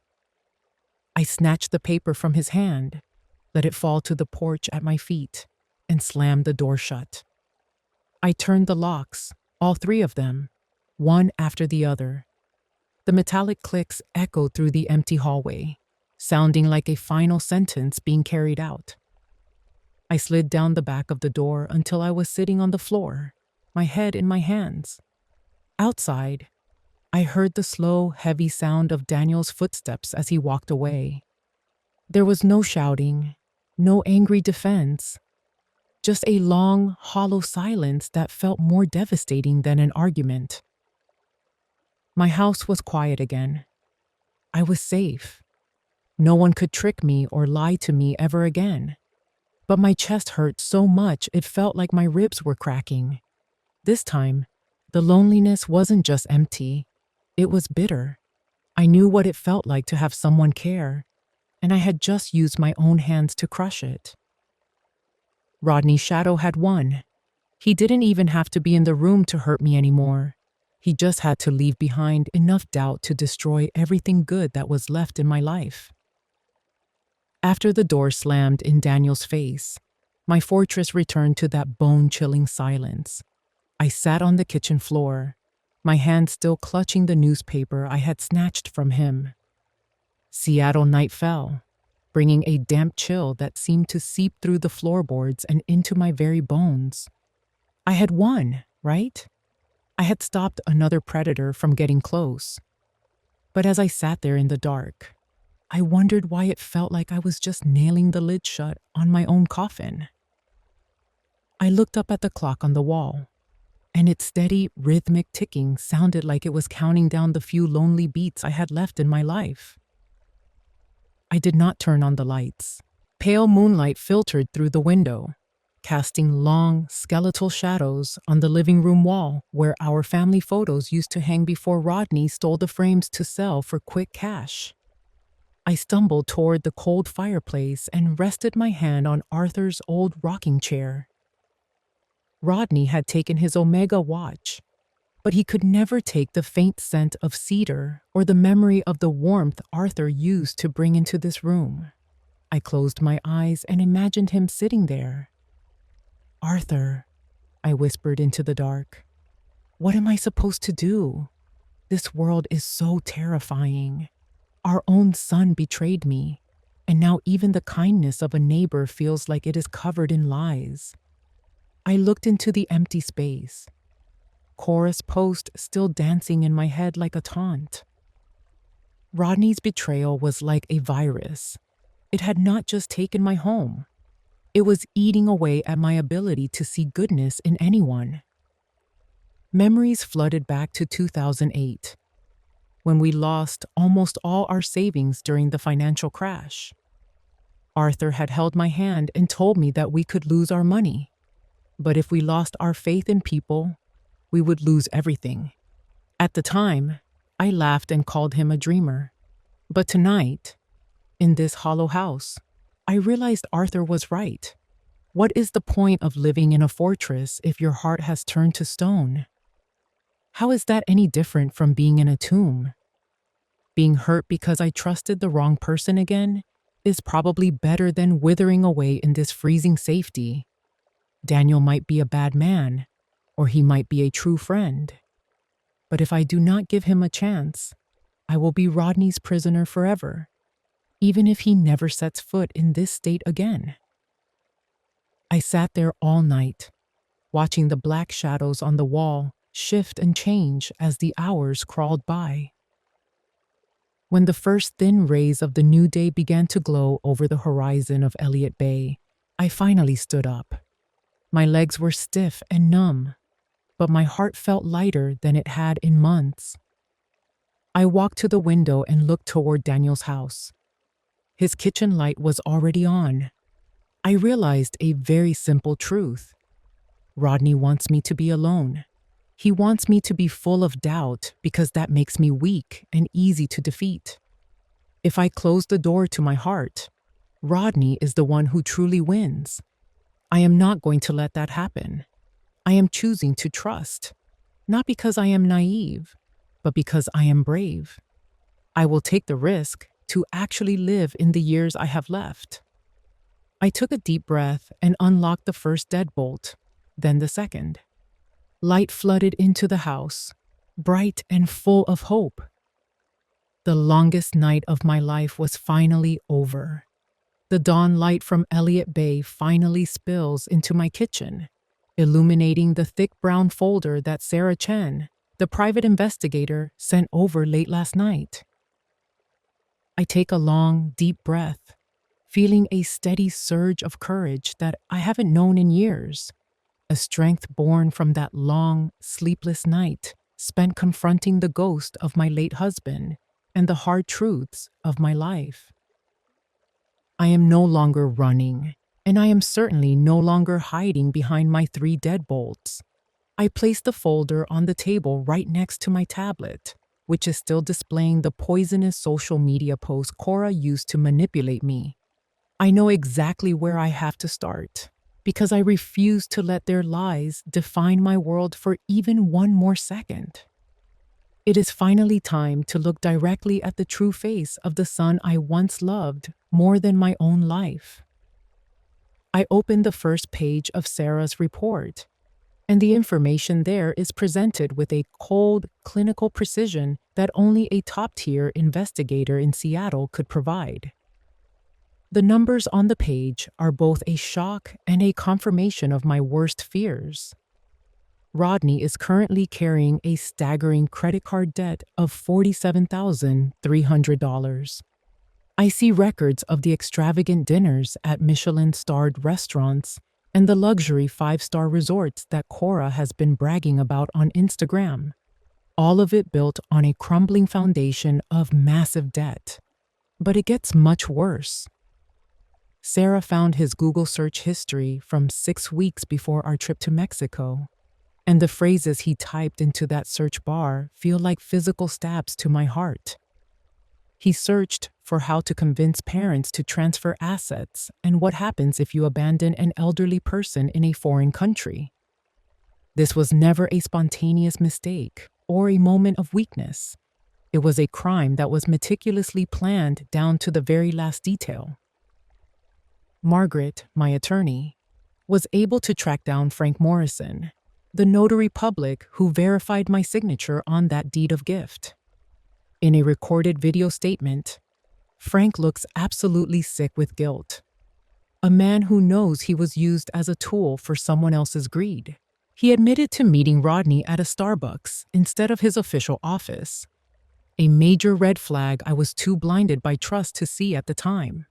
I snatched the paper from his hand, let it fall to the porch at my feet, and slammed the door shut. I turned the locks, all 3 of them, one after the other. The metallic clicks echoed through the empty hallway, sounding like a final sentence being carried out. I slid down the back of the door until I was sitting on the floor, my head in my hands. Outside, I heard the slow, heavy sound of Daniel's footsteps as he walked away. There was no shouting, no angry defense, just a long, hollow silence that felt more devastating than an argument. My house was quiet again. I was safe. No one could trick me or lie to me ever again. But my chest hurt so much it felt like my ribs were cracking. This time, the loneliness wasn't just empty. It was bitter. I knew what it felt like to have someone care, and I had just used my own hands to crush it. Rodney's shadow had won. He didn't even have to be in the room to hurt me anymore. He just had to leave behind enough doubt to destroy everything good that was left in my life. After the door slammed in Daniel's face, my fortress returned to that bone-chilling silence. I sat on the kitchen floor, my hand still clutching the newspaper I had snatched from him. Seattle night fell, bringing a damp chill that seemed to seep through the floorboards and into my very bones. I had won, right? I had stopped another predator from getting close. But as I sat there in the dark, I wondered why it felt like I was just nailing the lid shut on my own coffin. I looked up at the clock on the wall, and its steady, rhythmic ticking sounded like it was counting down the few lonely beats I had left in my life. I did not turn on the lights. Pale moonlight filtered through the window, casting long, skeletal shadows on the living room wall where our family photos used to hang before Rodney stole the frames to sell for quick cash. I stumbled toward the cold fireplace and rested my hand on Arthur's old rocking chair. Rodney had taken his Omega watch, but he could never take the faint scent of cedar or the memory of the warmth Arthur used to bring into this room. I closed my eyes and imagined him sitting there. "Arthur," I whispered into the dark, "what am I supposed to do? This world is so terrifying. Our own son betrayed me, and now even the kindness of a neighbor feels like it is covered in lies." I looked into the empty space, chorus post still dancing in my head like a taunt. Rodney's betrayal was like a virus. It had not just taken my home. It was eating away at my ability to see goodness in anyone. Memories flooded back to 2008, when we lost almost all our savings during the financial crash. Arthur had held my hand and told me that we could lose our money, but if we lost our faith in people, we would lose everything. At the time, I laughed and called him a dreamer. But tonight, in this hollow house, I realized Arthur was right. What is the point of living in a fortress if your heart has turned to stone? How is that any different from being in a tomb? Being hurt because I trusted the wrong person again is probably better than withering away in this freezing safety. Daniel might be a bad man, or he might be a true friend. But if I do not give him a chance, I will be Rodney's prisoner forever, even if he never sets foot in this state again. I sat there all night, watching the black shadows on the wall shift and change as the hours crawled by. When the first thin rays of the new day began to glow over the horizon of Elliott Bay, I finally stood up. My legs were stiff and numb, but my heart felt lighter than it had in months. I walked to the window and looked toward Daniel's house. His kitchen light was already on. I realized a very simple truth. Rodney wants me to be alone. He wants me to be full of doubt because that makes me weak and easy to defeat. If I close the door to my heart, Rodney is the one who truly wins. I am not going to let that happen. I am choosing to trust, not because I am naive, but because I am brave. I will take the risk to actually live in the years I have left. I took a deep breath and unlocked the first deadbolt, then the second. Light flooded into the house, bright and full of hope. The longest night of my life was finally over. The dawn light from Elliott Bay finally spills into my kitchen, illuminating the thick brown folder that Sarah Chen, the private investigator, sent over late last night. I take a long, deep breath, feeling a steady surge of courage that I haven't known in years, a strength born from that long, sleepless night spent confronting the ghost of my late husband and the hard truths of my life. I am no longer running, and I am certainly no longer hiding behind my 3 deadbolts. I place the folder on the table right next to my tablet, which is still displaying the poisonous social media posts Cora used to manipulate me. I know exactly where I have to start, because I refuse to let their lies define my world for even one more second. It is finally time to look directly at the true face of the son I once loved more than my own life. I open the first page of Sarah's report, and the information there is presented with a cold, clinical precision that only a top-tier investigator in Seattle could provide. The numbers on the page are both a shock and a confirmation of my worst fears. Rodney is currently carrying a staggering credit card debt of $47,300. I see records of the extravagant dinners at Michelin-starred restaurants and the luxury 5-star resorts that Cora has been bragging about on Instagram. All of it built on a crumbling foundation of massive debt. But it gets much worse. Sarah found his Google search history from 6 weeks before our trip to Mexico, and the phrases he typed into that search bar feel like physical stabs to my heart. He searched for how to convince parents to transfer assets and what happens if you abandon an elderly person in a foreign country. This was never a spontaneous mistake or a moment of weakness. It was a crime that was meticulously planned down to the very last detail. Margaret, my attorney, was able to track down Frank Morrison, the notary public who verified my signature on that deed of gift. In a recorded video statement, Frank looks absolutely sick with guilt. A man who knows he was used as a tool for someone else's greed. He admitted to meeting Rodney at a Starbucks instead of his official office, a major red flag I was too blinded by trust to see at the time.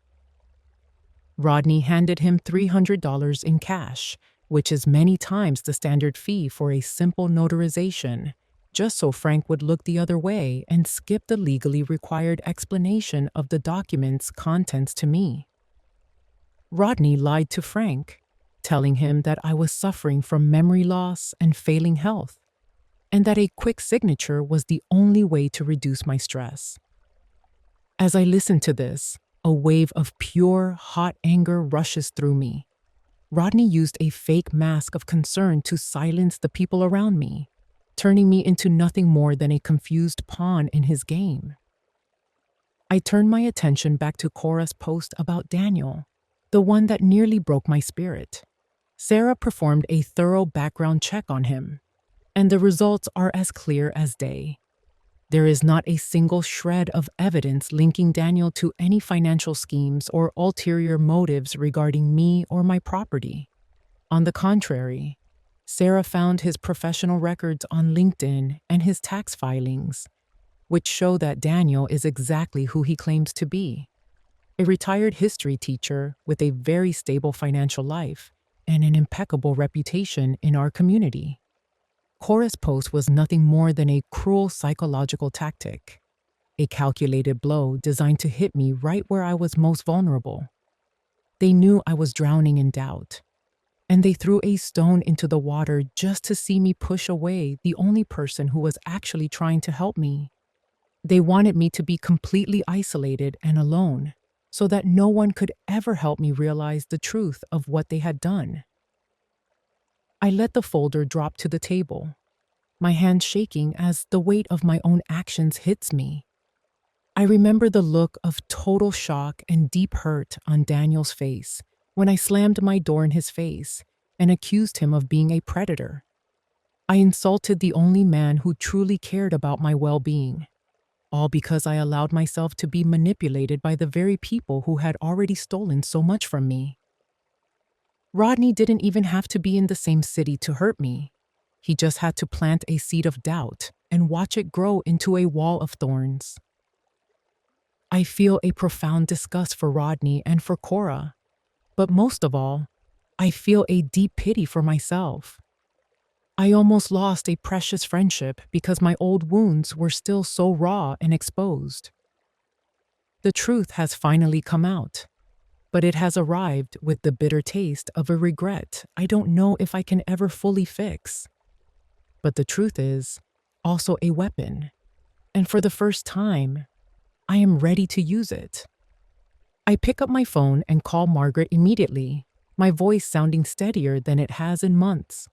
Rodney handed him $300 in cash, which is many times the standard fee for a simple notarization, just so Frank would look the other way and skip the legally required explanation of the document's contents to me. Rodney lied to Frank, telling him that I was suffering from memory loss and failing health, and that a quick signature was the only way to reduce my stress. As I listened to this, a wave of pure, hot anger rushes through me. Rodney used a fake mask of concern to silence the people around me, turning me into nothing more than a confused pawn in his game. I turned my attention back to Cora's post about Daniel, the one that nearly broke my spirit. Sarah performed a thorough background check on him, and the results are as clear as day. There is not a single shred of evidence linking Daniel to any financial schemes or ulterior motives regarding me or my property. On the contrary, Sarah found his professional records on LinkedIn and his tax filings, which show that Daniel is exactly who he claims to be: a retired history teacher with a very stable financial life and an impeccable reputation in our community. Cora's post was nothing more than a cruel psychological tactic, a calculated blow designed to hit me right where I was most vulnerable. They knew I was drowning in doubt, and they threw a stone into the water just to see me push away the only person who was actually trying to help me. They wanted me to be completely isolated and alone, so that no one could ever help me realize the truth of what they had done. I let the folder drop to the table, my hands shaking as the weight of my own actions hits me. I remember the look of total shock and deep hurt on Daniel's face when I slammed my door in his face and accused him of being a predator. I insulted the only man who truly cared about my well-being, all because I allowed myself to be manipulated by the very people who had already stolen so much from me. Rodney didn't even have to be in the same city to hurt me. He just had to plant a seed of doubt and watch it grow into a wall of thorns. I feel a profound disgust for Rodney and for Cora, but most of all, I feel a deep pity for myself. I almost lost a precious friendship because my old wounds were still so raw and exposed. The truth has finally come out, but it has arrived with the bitter taste of a regret I don't know if I can ever fully fix. But the truth is also a weapon, and for the first time, I am ready to use it. I pick up my phone and call Margaret immediately, my voice sounding steadier than it has in months.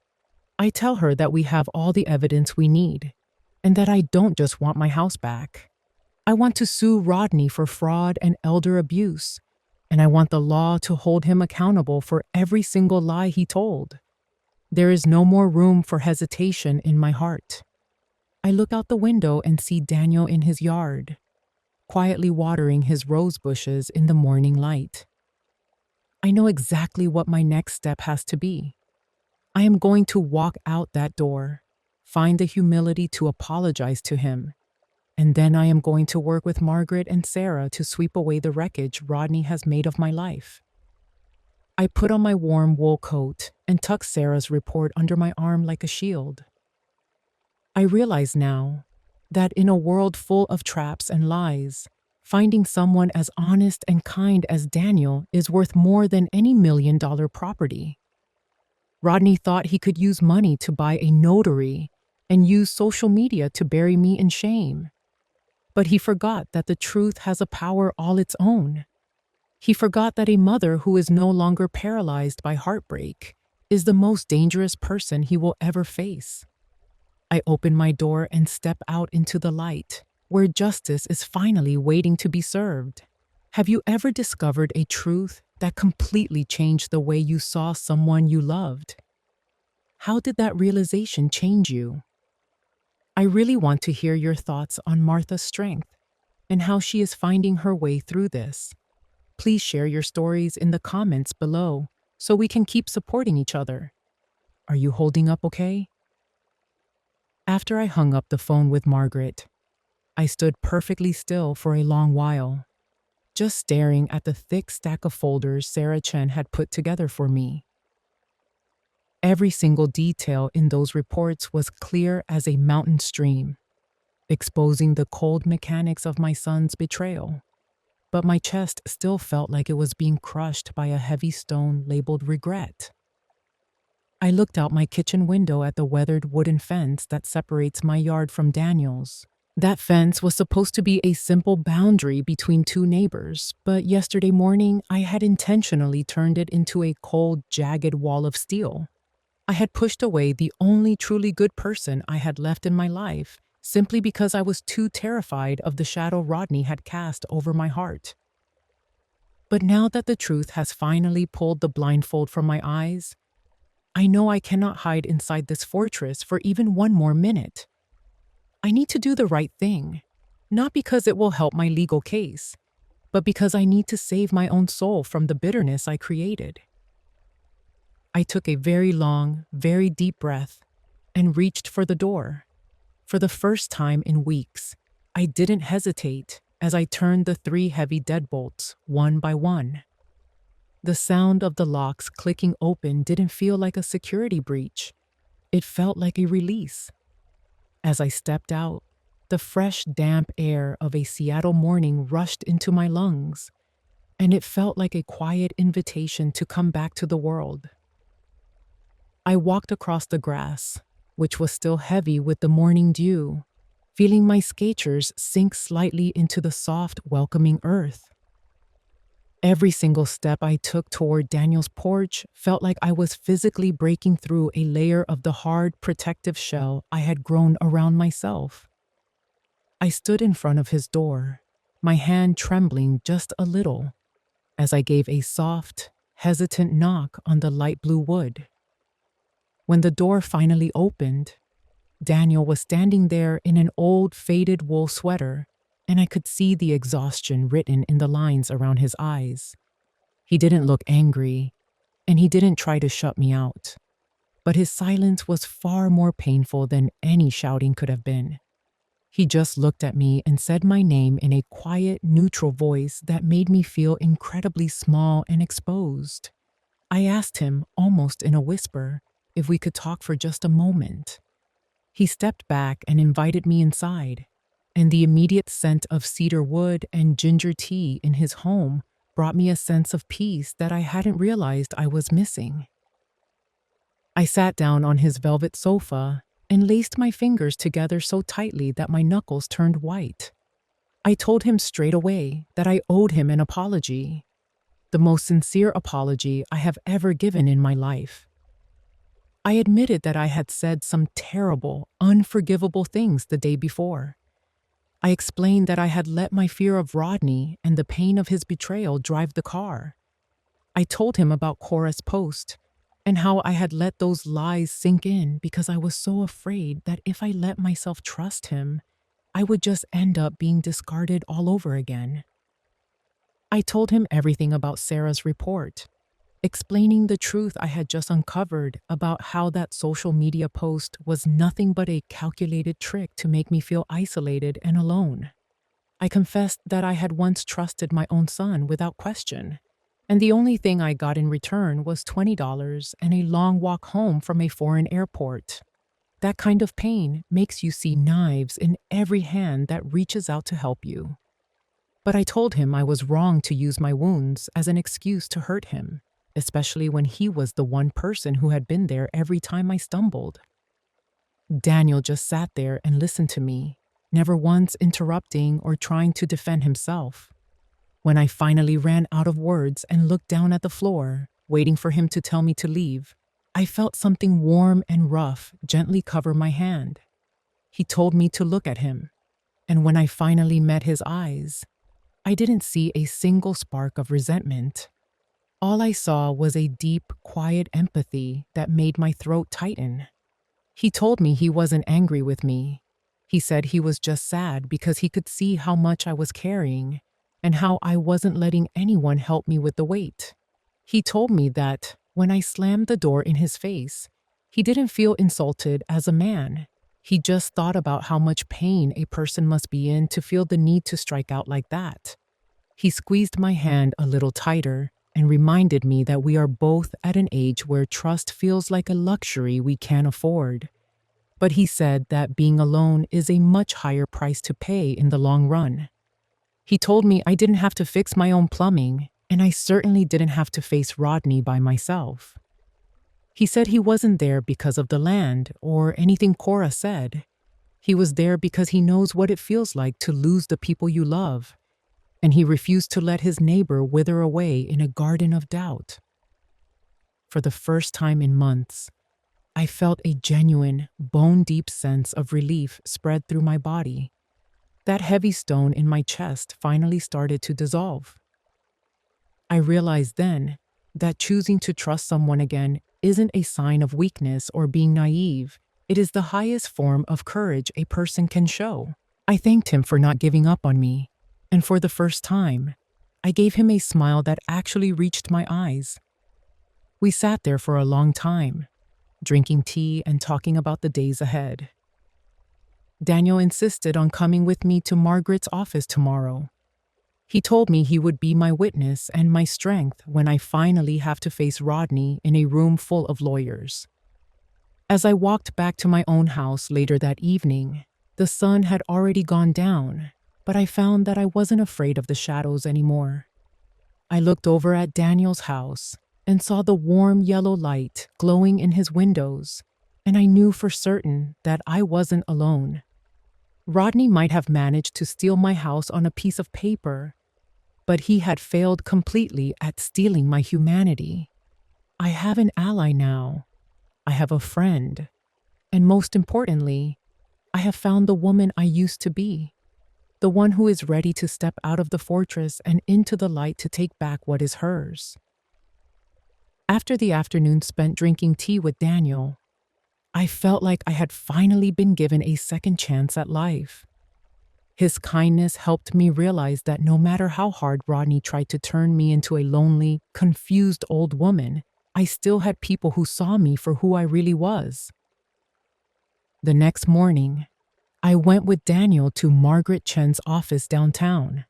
I tell her that we have all the evidence we need, and that I don't just want my house back. I want to sue Rodney for fraud and elder abuse, and I want the law to hold him accountable for every single lie he told. There is no more room for hesitation in my heart. I look out the window and see Daniel in his yard, quietly watering his rose bushes in the morning light. I know exactly what my next step has to be. I am going to walk out that door, find the humility to apologize to him, and then I am going to work with Margaret and Sarah to sweep away the wreckage Rodney has made of my life. I put on my warm wool coat and tucked Sarah's report under my arm like a shield. I realize now that in a world full of traps and lies, finding someone as honest and kind as Daniel is worth more than any million-dollar property. Rodney thought he could use money to buy a notary and use social media to bury me in shame. But he forgot that the truth has a power all its own. He forgot that a mother who is no longer paralyzed by heartbreak is the most dangerous person he will ever face. I open my door and step out into the light, where justice is finally waiting to be served. Have you ever discovered a truth that completely changed the way you saw someone you loved? How did that realization change you? I really want to hear your thoughts on Martha's strength and how she is finding her way through this. Please share your stories in the comments below so we can keep supporting each other. Are you holding up okay? After I hung up the phone with Margaret, I stood perfectly still for a long while, just staring at the thick stack of folders Sarah Chen had put together for me. Every single detail in those reports was clear as a mountain stream, exposing the cold mechanics of my son's betrayal. But my chest still felt like it was being crushed by a heavy stone labeled regret. I looked out my kitchen window at the weathered wooden fence that separates my yard from Daniel's. That fence was supposed to be a simple boundary between two neighbors, but yesterday morning I had intentionally turned it into a cold, jagged wall of steel. I had pushed away the only truly good person I had left in my life simply because I was too terrified of the shadow Rodney had cast over my heart. But now that the truth has finally pulled the blindfold from my eyes, I know I cannot hide inside this fortress for even one more minute. I need to do the right thing, not because it will help my legal case, but because I need to save my own soul from the bitterness I created. I took a very long, very deep breath and reached for the door. For the first time in weeks, I didn't hesitate as I turned the 3 heavy deadbolts one by one. The sound of the locks clicking open didn't feel like a security breach. It felt like a release. As I stepped out, the fresh, damp air of a Seattle morning rushed into my lungs, and it felt like a quiet invitation to come back to the world. I walked across the grass, which was still heavy with the morning dew, feeling my skachers sink slightly into the soft, welcoming earth. Every single step I took toward Daniel's porch felt like I was physically breaking through a layer of the hard, protective shell I had grown around myself. I stood in front of his door, my hand trembling just a little, as I gave a soft, hesitant knock on the light blue wood. When the door finally opened, Daniel was standing there in an old, faded wool sweater, and I could see the exhaustion written in the lines around his eyes. He didn't look angry, and he didn't try to shut me out. But his silence was far more painful than any shouting could have been. He just looked at me and said my name in a quiet, neutral voice that made me feel incredibly small and exposed. I asked him, almost in a whisper, if we could talk for just a moment. He stepped back and invited me inside, and the immediate scent of cedar wood and ginger tea in his home brought me a sense of peace that I hadn't realized I was missing. I sat down on his velvet sofa and laced my fingers together so tightly that my knuckles turned white. I told him straight away that I owed him an apology, the most sincere apology I have ever given in my life. I admitted that I had said some terrible, unforgivable things the day before. I explained that I had let my fear of Rodney and the pain of his betrayal drive the car. I told him about Cora's post and how I had let those lies sink in because I was so afraid that if I let myself trust him, I would just end up being discarded all over again. I told him everything about Sarah's report, explaining the truth I had just uncovered about how that social media post was nothing but a calculated trick to make me feel isolated and alone. I confessed that I had once trusted my own son without question, And the only thing I got in return was $20 and a long walk home from a foreign airport. That kind of pain makes you see knives in every hand that reaches out to help you. But I told him I was wrong to use my wounds as an excuse to hurt him, especially when he was the one person who had been there every time I stumbled. Daniel just sat there and listened to me, never once interrupting or trying to defend himself. When I finally ran out of words and looked down at the floor, waiting for him to tell me to leave, I felt something warm and rough gently cover my hand. He told me to look at him, and when I finally met his eyes, I didn't see a single spark of resentment. All I saw was a deep, quiet empathy that made my throat tighten. He told me he wasn't angry with me. He said he was just sad because he could see how much I was carrying and how I wasn't letting anyone help me with the weight. He told me that when I slammed the door in his face, he didn't feel insulted as a man. He just thought about how much pain a person must be in to feel the need to strike out like that. He squeezed my hand a little tighter and reminded me that we are both at an age where trust feels like a luxury we can't afford. But he said that being alone is a much higher price to pay in the long run. He told me I didn't have to fix my own plumbing, and I certainly didn't have to face Rodney by myself. He said he wasn't there because of the land or anything Cora said. He was there because he knows what it feels like to lose the people you love, and he refused to let his neighbor wither away in a garden of doubt. For the first time in months, I felt a genuine, bone-deep sense of relief spread through my body. That heavy stone in my chest finally started to dissolve. I realized then that choosing to trust someone again isn't a sign of weakness or being naive. It is the highest form of courage a person can show. I thanked him for not giving up on me, and for the first time, I gave him a smile that actually reached my eyes. We sat there for a long time, drinking tea and talking about the days ahead. Daniel insisted on coming with me to Margaret's office tomorrow. He told me he would be my witness and my strength when I finally have to face Rodney in a room full of lawyers. As I walked back to my own house later that evening, the sun had already gone down, but I found that I wasn't afraid of the shadows anymore. I looked over at Daniel's house and saw the warm yellow light glowing in his windows, and I knew for certain that I wasn't alone. Rodney might have managed to steal my house on a piece of paper, but he had failed completely at stealing my humanity. I have an ally now. I have a friend. And most importantly, I have found the woman I used to be. The one who is ready to step out of the fortress and into the light to take back what is hers. After the afternoon spent drinking tea with Daniel, I felt like I had finally been given a second chance at life. His kindness helped me realize that no matter how hard Rodney tried to turn me into a lonely, confused old woman, I still had people who saw me for who I really was. The next morning, I went with Daniel to Margaret Chen's office downtown.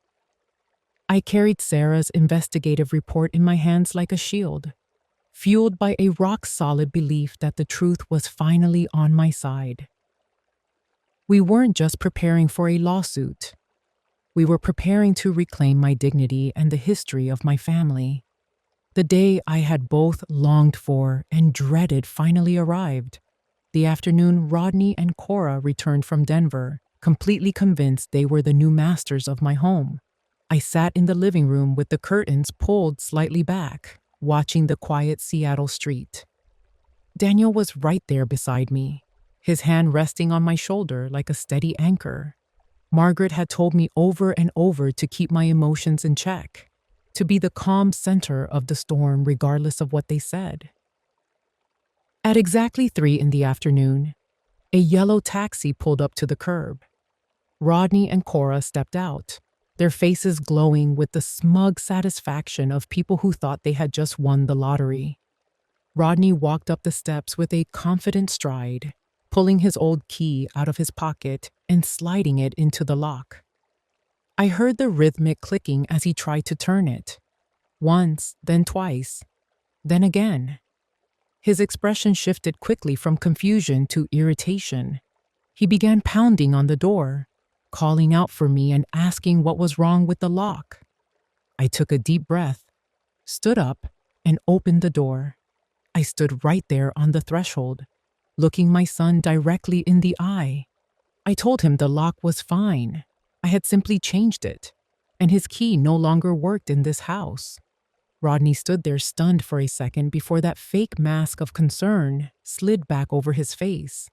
I carried Sarah's investigative report in my hands like a shield, fueled by a rock-solid belief that the truth was finally on my side. We weren't just preparing for a lawsuit. We were preparing to reclaim my dignity and the history of my family. The day I had both longed for and dreaded finally arrived. The afternoon Rodney and Cora returned from Denver, completely convinced they were the new masters of my home. I sat in the living room with the curtains pulled slightly back, watching the quiet Seattle street. Daniel was right there beside me, his hand resting on my shoulder like a steady anchor. Margaret had told me over and over to keep my emotions in check, to be the calm center of the storm regardless of what they said. At exactly 3 p.m, a yellow taxi pulled up to the curb. Rodney and Cora stepped out, their faces glowing with the smug satisfaction of people who thought they had just won the lottery. Rodney walked up the steps with a confident stride, pulling his old key out of his pocket and sliding it into the lock. I heard the rhythmic clicking as he tried to turn it. Once, then twice, then again. His expression shifted quickly from confusion to irritation. He began pounding on the door, calling out for me and asking what was wrong with the lock. I took a deep breath, stood up, and opened the door. I stood right there on the threshold, looking my son directly in the eye. I told him the lock was fine. I had simply changed it, and his key no longer worked in this house. Rodney stood there stunned for a second before that fake mask of concern slid back over his face.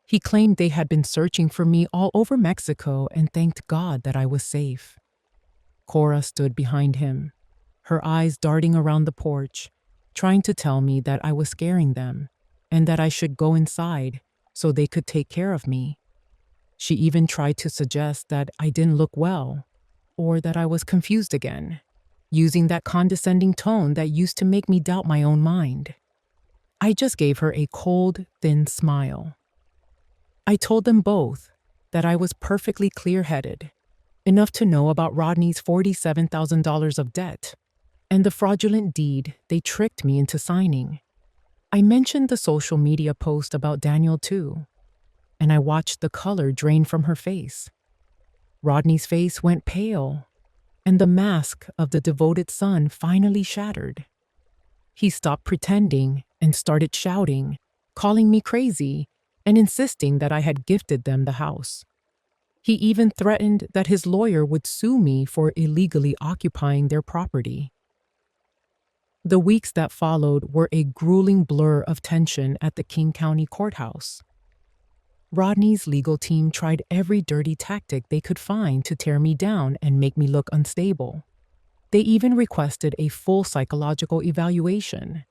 He claimed they had been searching for me all over Mexico and thanked God that I was safe. Cora stood behind him, her eyes darting around the porch, trying to tell me that I was scaring them and that I should go inside so they could take care of me. She even tried to suggest that I didn't look well or that I was confused again, using that condescending tone that used to make me doubt my own mind. I just gave her a cold, thin smile. I told them both that I was perfectly clear-headed, enough to know about Rodney's $47,000 of debt and the fraudulent deed they tricked me into signing. I mentioned the social media post about Daniel too, and I watched the color drain from her face. Rodney's face went pale, and the mask of the devoted son finally shattered. He stopped pretending and started shouting, calling me crazy, and insisting that I had gifted them the house. He even threatened that his lawyer would sue me for illegally occupying their property. The weeks that followed were a grueling blur of tension at the King County Courthouse. Rodney's legal team tried every dirty tactic they could find to tear me down and make me look unstable. They even requested a full psychological evaluation,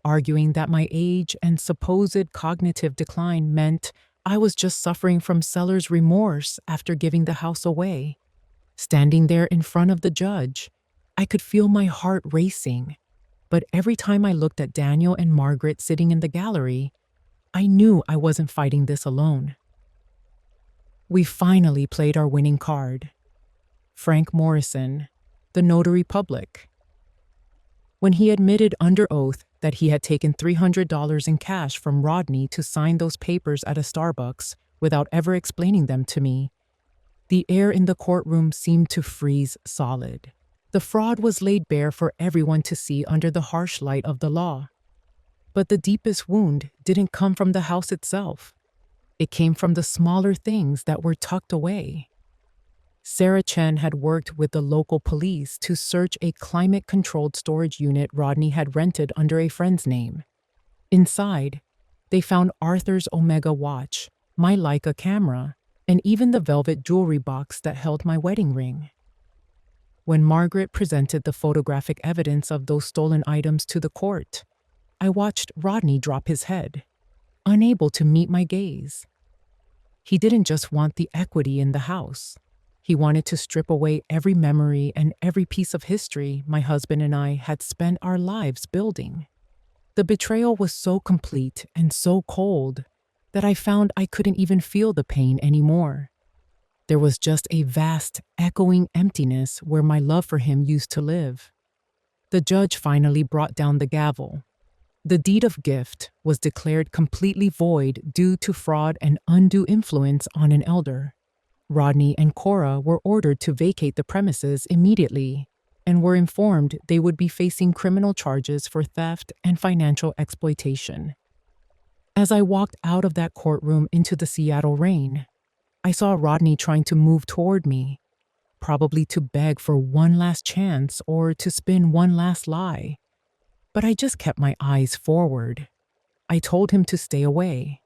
arguing that my age and supposed cognitive decline meant I was just suffering from seller's remorse after giving the house away. Standing there in front of the judge, I could feel my heart racing, but every time I looked at Daniel and Margaret sitting in the gallery, I knew I wasn't fighting this alone. We finally played our winning card. Frank Morrison, the notary public. When he admitted under oath that he had taken $300 in cash from Rodney to sign those papers at a Starbucks without ever explaining them to me, the air in the courtroom seemed to freeze solid. The fraud was laid bare for everyone to see under the harsh light of the law. But the deepest wound didn't come from the house itself. It came from the smaller things that were tucked away. Sarah Chen had worked with the local police to search a climate-controlled storage unit Rodney had rented under a friend's name. Inside, they found Arthur's Omega watch, my Leica camera, and even the velvet jewelry box that held my wedding ring. When Margaret presented the photographic evidence of those stolen items to the court, I watched Rodney drop his head, unable to meet my gaze. He didn't just want the equity in the house. He wanted to strip away every memory and every piece of history my husband and I had spent our lives building. The betrayal was so complete and so cold that I found I couldn't even feel the pain anymore. There was just a vast, echoing emptiness where my love for him used to live. The judge finally brought down the gavel. The deed of gift was declared completely void due to fraud and undue influence on an elder. Rodney and Cora were ordered to vacate the premises immediately and were informed they would be facing criminal charges for theft and financial exploitation. As I walked out of that courtroom into the Seattle rain, I saw Rodney trying to move toward me, probably to beg for one last chance or to spin one last lie. But I just kept my eyes forward. I told him to stay away.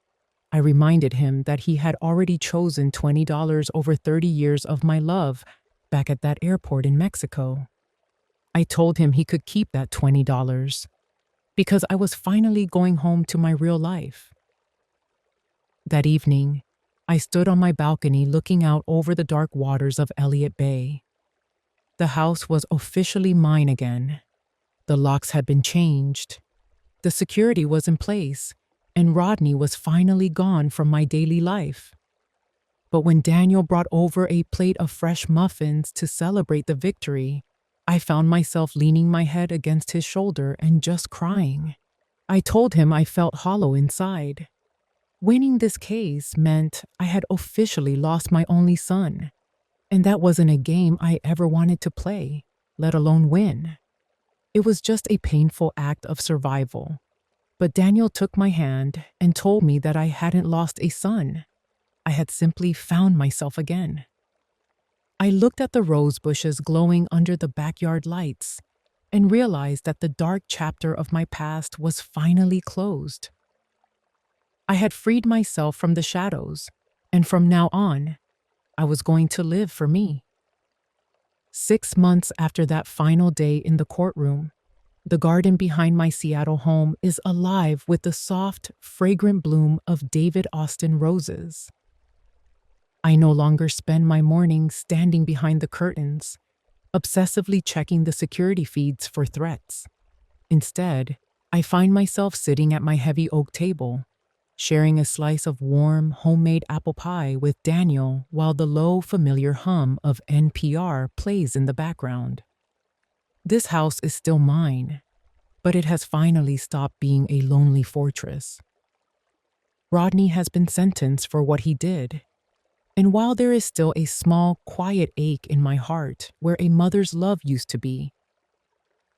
I reminded him that he had already chosen $20 over 30 years of my love back at that airport in Mexico. I told him he could keep that $20 because I was finally going home to my real life. That evening, I stood on my balcony looking out over the dark waters of Elliott Bay. The house was officially mine again. The locks had been changed. The security was in place, and Rodney was finally gone from my daily life. But when Daniel brought over a plate of fresh muffins to celebrate the victory, I found myself leaning my head against his shoulder and just crying. I told him I felt hollow inside. Winning this case meant I had officially lost my only son, and that wasn't a game I ever wanted to play, let alone win. It was just a painful act of survival. But Daniel took my hand and told me that I hadn't lost a son. I had simply found myself again. I looked at the rose bushes glowing under the backyard lights and realized that the dark chapter of my past was finally closed. I had freed myself from the shadows, and from now on, I was going to live for me. 6 months after that final day in the courtroom, the garden behind my Seattle home is alive with the soft, fragrant bloom of David Austin roses. I no longer spend my mornings standing behind the curtains, obsessively checking the security feeds for threats. Instead, I find myself sitting at my heavy oak table, sharing a slice of warm, homemade apple pie with Daniel while the low, familiar hum of NPR plays in the background. This house is still mine, but it has finally stopped being a lonely fortress. Rodney has been sentenced for what he did, and while there is still a small, quiet ache in my heart where a mother's love used to be,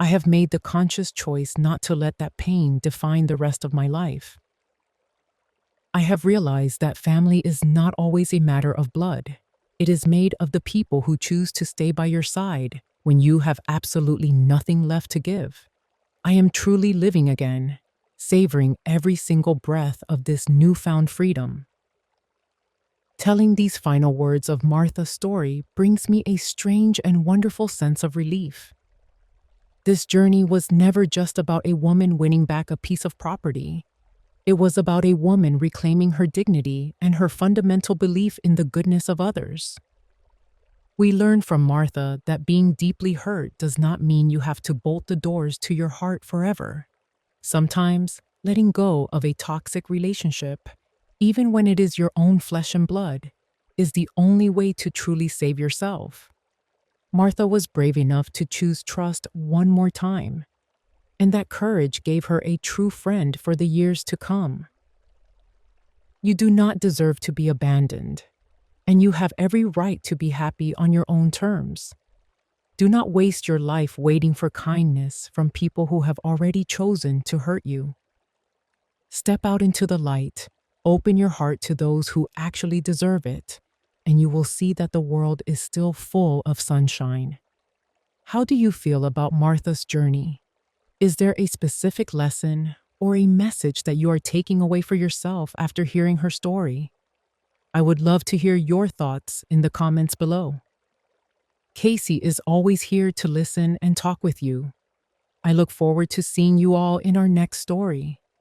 I have made the conscious choice not to let that pain define the rest of my life. I have realized that family is not always a matter of blood. It is made of the people who choose to stay by your side when you have absolutely nothing left to give. I am truly living again, savoring every single breath of this newfound freedom. Telling these final words of Martha's story brings me a strange and wonderful sense of relief. This journey was never just about a woman winning back a piece of property. It was about a woman reclaiming her dignity and her fundamental belief in the goodness of others. We learn from Martha that being deeply hurt does not mean you have to bolt the doors to your heart forever. Sometimes, letting go of a toxic relationship, even when it is your own flesh and blood, is the only way to truly save yourself. Martha was brave enough to choose trust one more time, and that courage gave her a true friend for the years to come. You do not deserve to be abandoned, and you have every right to be happy on your own terms. Do not waste your life waiting for kindness from people who have already chosen to hurt you. Step out into the light, open your heart to those who actually deserve it, and you will see that the world is still full of sunshine. How do you feel about Martha's journey? Is there a specific lesson or a message that you are taking away for yourself after hearing her story? I would love to hear your thoughts in the comments below. Casey is always here to listen and talk with you. I look forward to seeing you all in our next story.